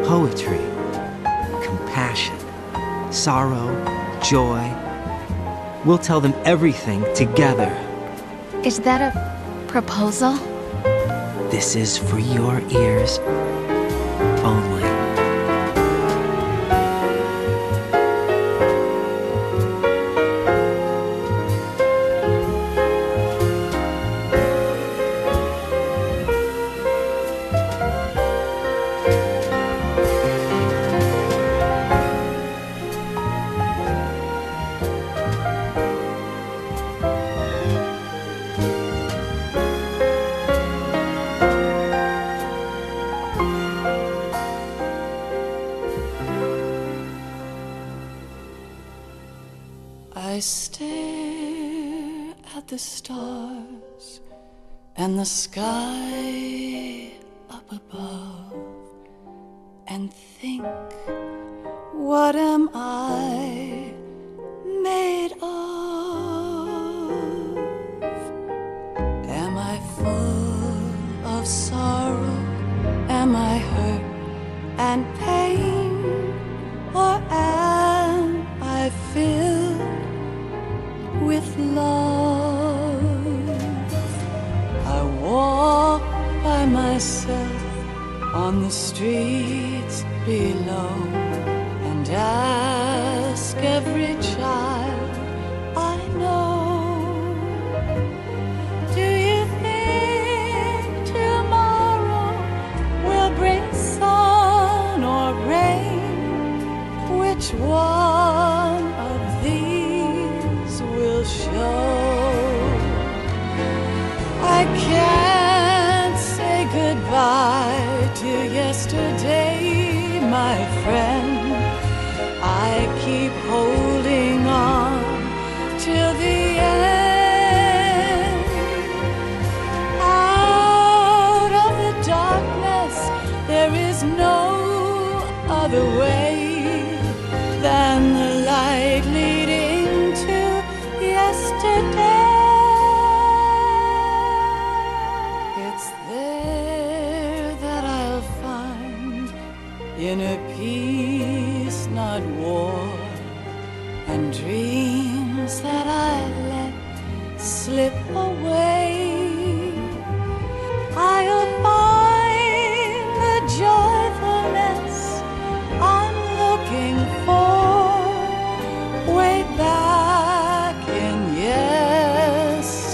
poetry, compassion, sorrow, joy. We'll tell them everything together. Is that a proposal? This is for your ears only. I stare at the stars and the sky up above and think, what am I made of? Am I full of sorrow? Am I hurt and pain? Or am I filled with love? I walk by myself on the streets below and ask every child I know, do you think tomorrow will bring sun or rain? Which one of these will show? I can't say goodbye to yesterday, my friend. I keep holding on till the end. Out of the darkness, there is no other way than the light leading to yesterday. It's there that I'll find inner peace, not war, and dreams that I let slip away. I'll find the joyfulness I'm looking for way back in yesterday.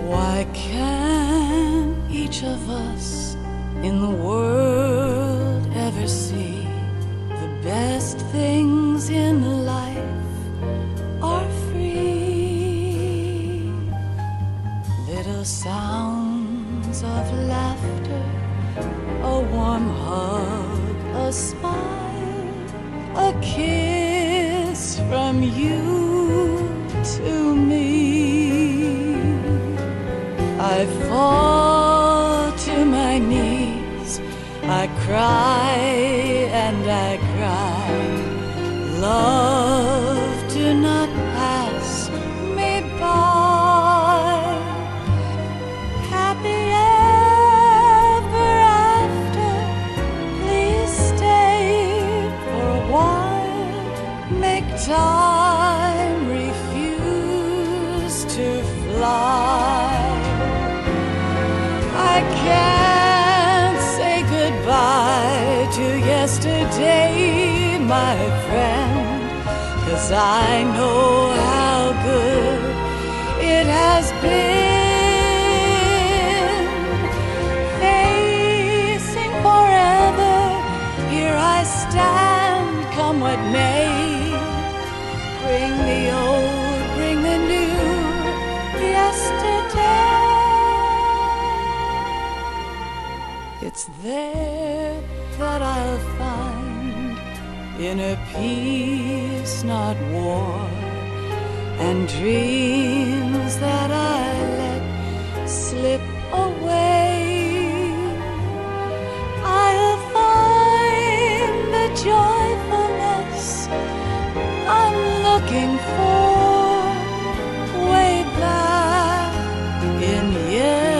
Why can't each of us in the world ever see the best things in life are free? Little sounds of laughter, a warm hug, a smile, a kiss from you to me. I fall to my knees cry and I cry. Love, do not pass me by. Happy ever after, please stay for a while. Make time refuse to fly. I can't say goodbye to yesterday, my friend, 'cause I know how good it has been. Facing forever, here I stand, come what may. Bring the old, bring the new, yesterday. It's there that I'll find inner peace, not war, and dreams that I let slip away. I'll find the joyfulness I'm looking for way back in yesterday.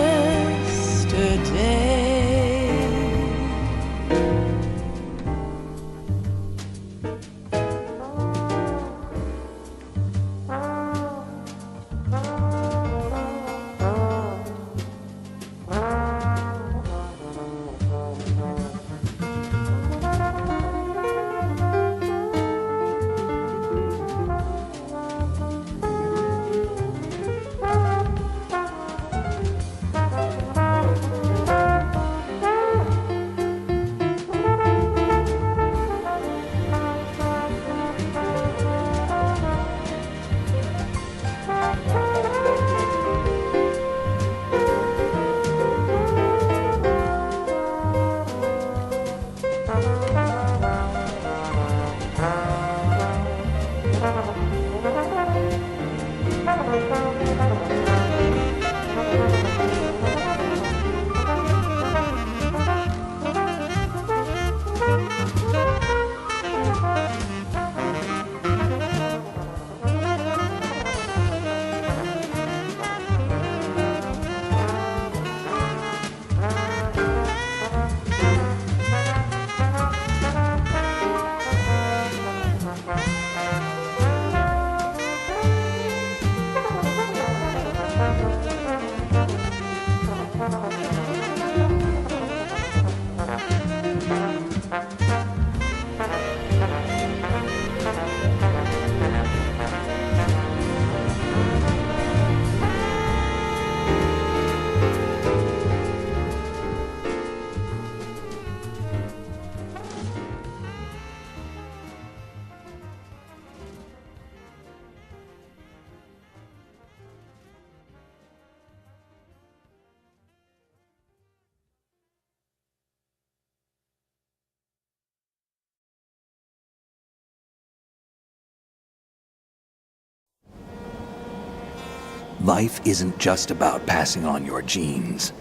Life isn't just about passing on your genes.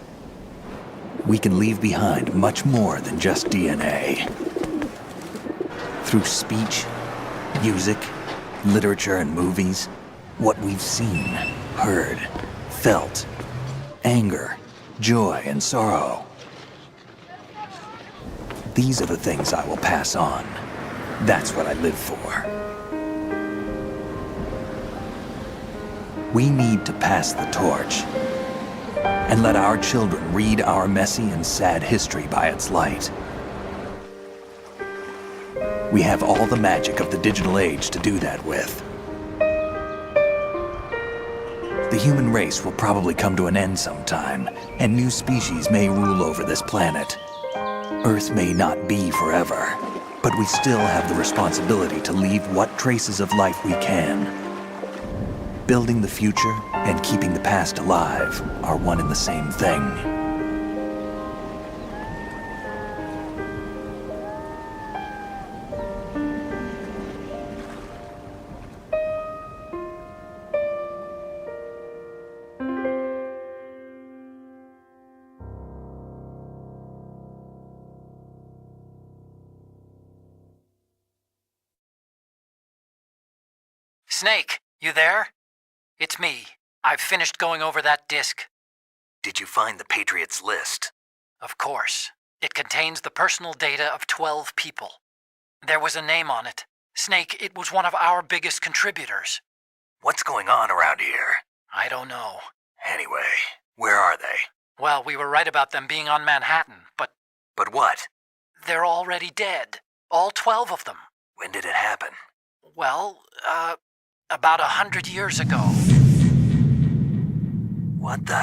We can leave behind much more than just DNA. Through speech, music, literature, and movies, what we've seen, heard, felt, anger, joy, and sorrow. These are the things I will pass on. That's what I live for. We need to pass the torch and let our children read our messy and sad history by its light. We have all the magic of the digital age to do that with. The human race will probably come to an end sometime, and new species may rule over this planet. Earth may not be forever, but we still have the responsibility to leave what traces of life we can. Building the future and keeping the past alive are one and the same thing. Snake, you there? It's me. I've finished going over that disk. Did you find the Patriots list? Of course. It contains the personal data of 12 people. There was a name on it. Snake, it was one of our biggest contributors. What's going on around here? I don't know. Anyway, where are they? Well, we were right about them being on Manhattan, but... But what? They're already dead. All 12 of them. When did it happen? Well, about 100 years ago. What the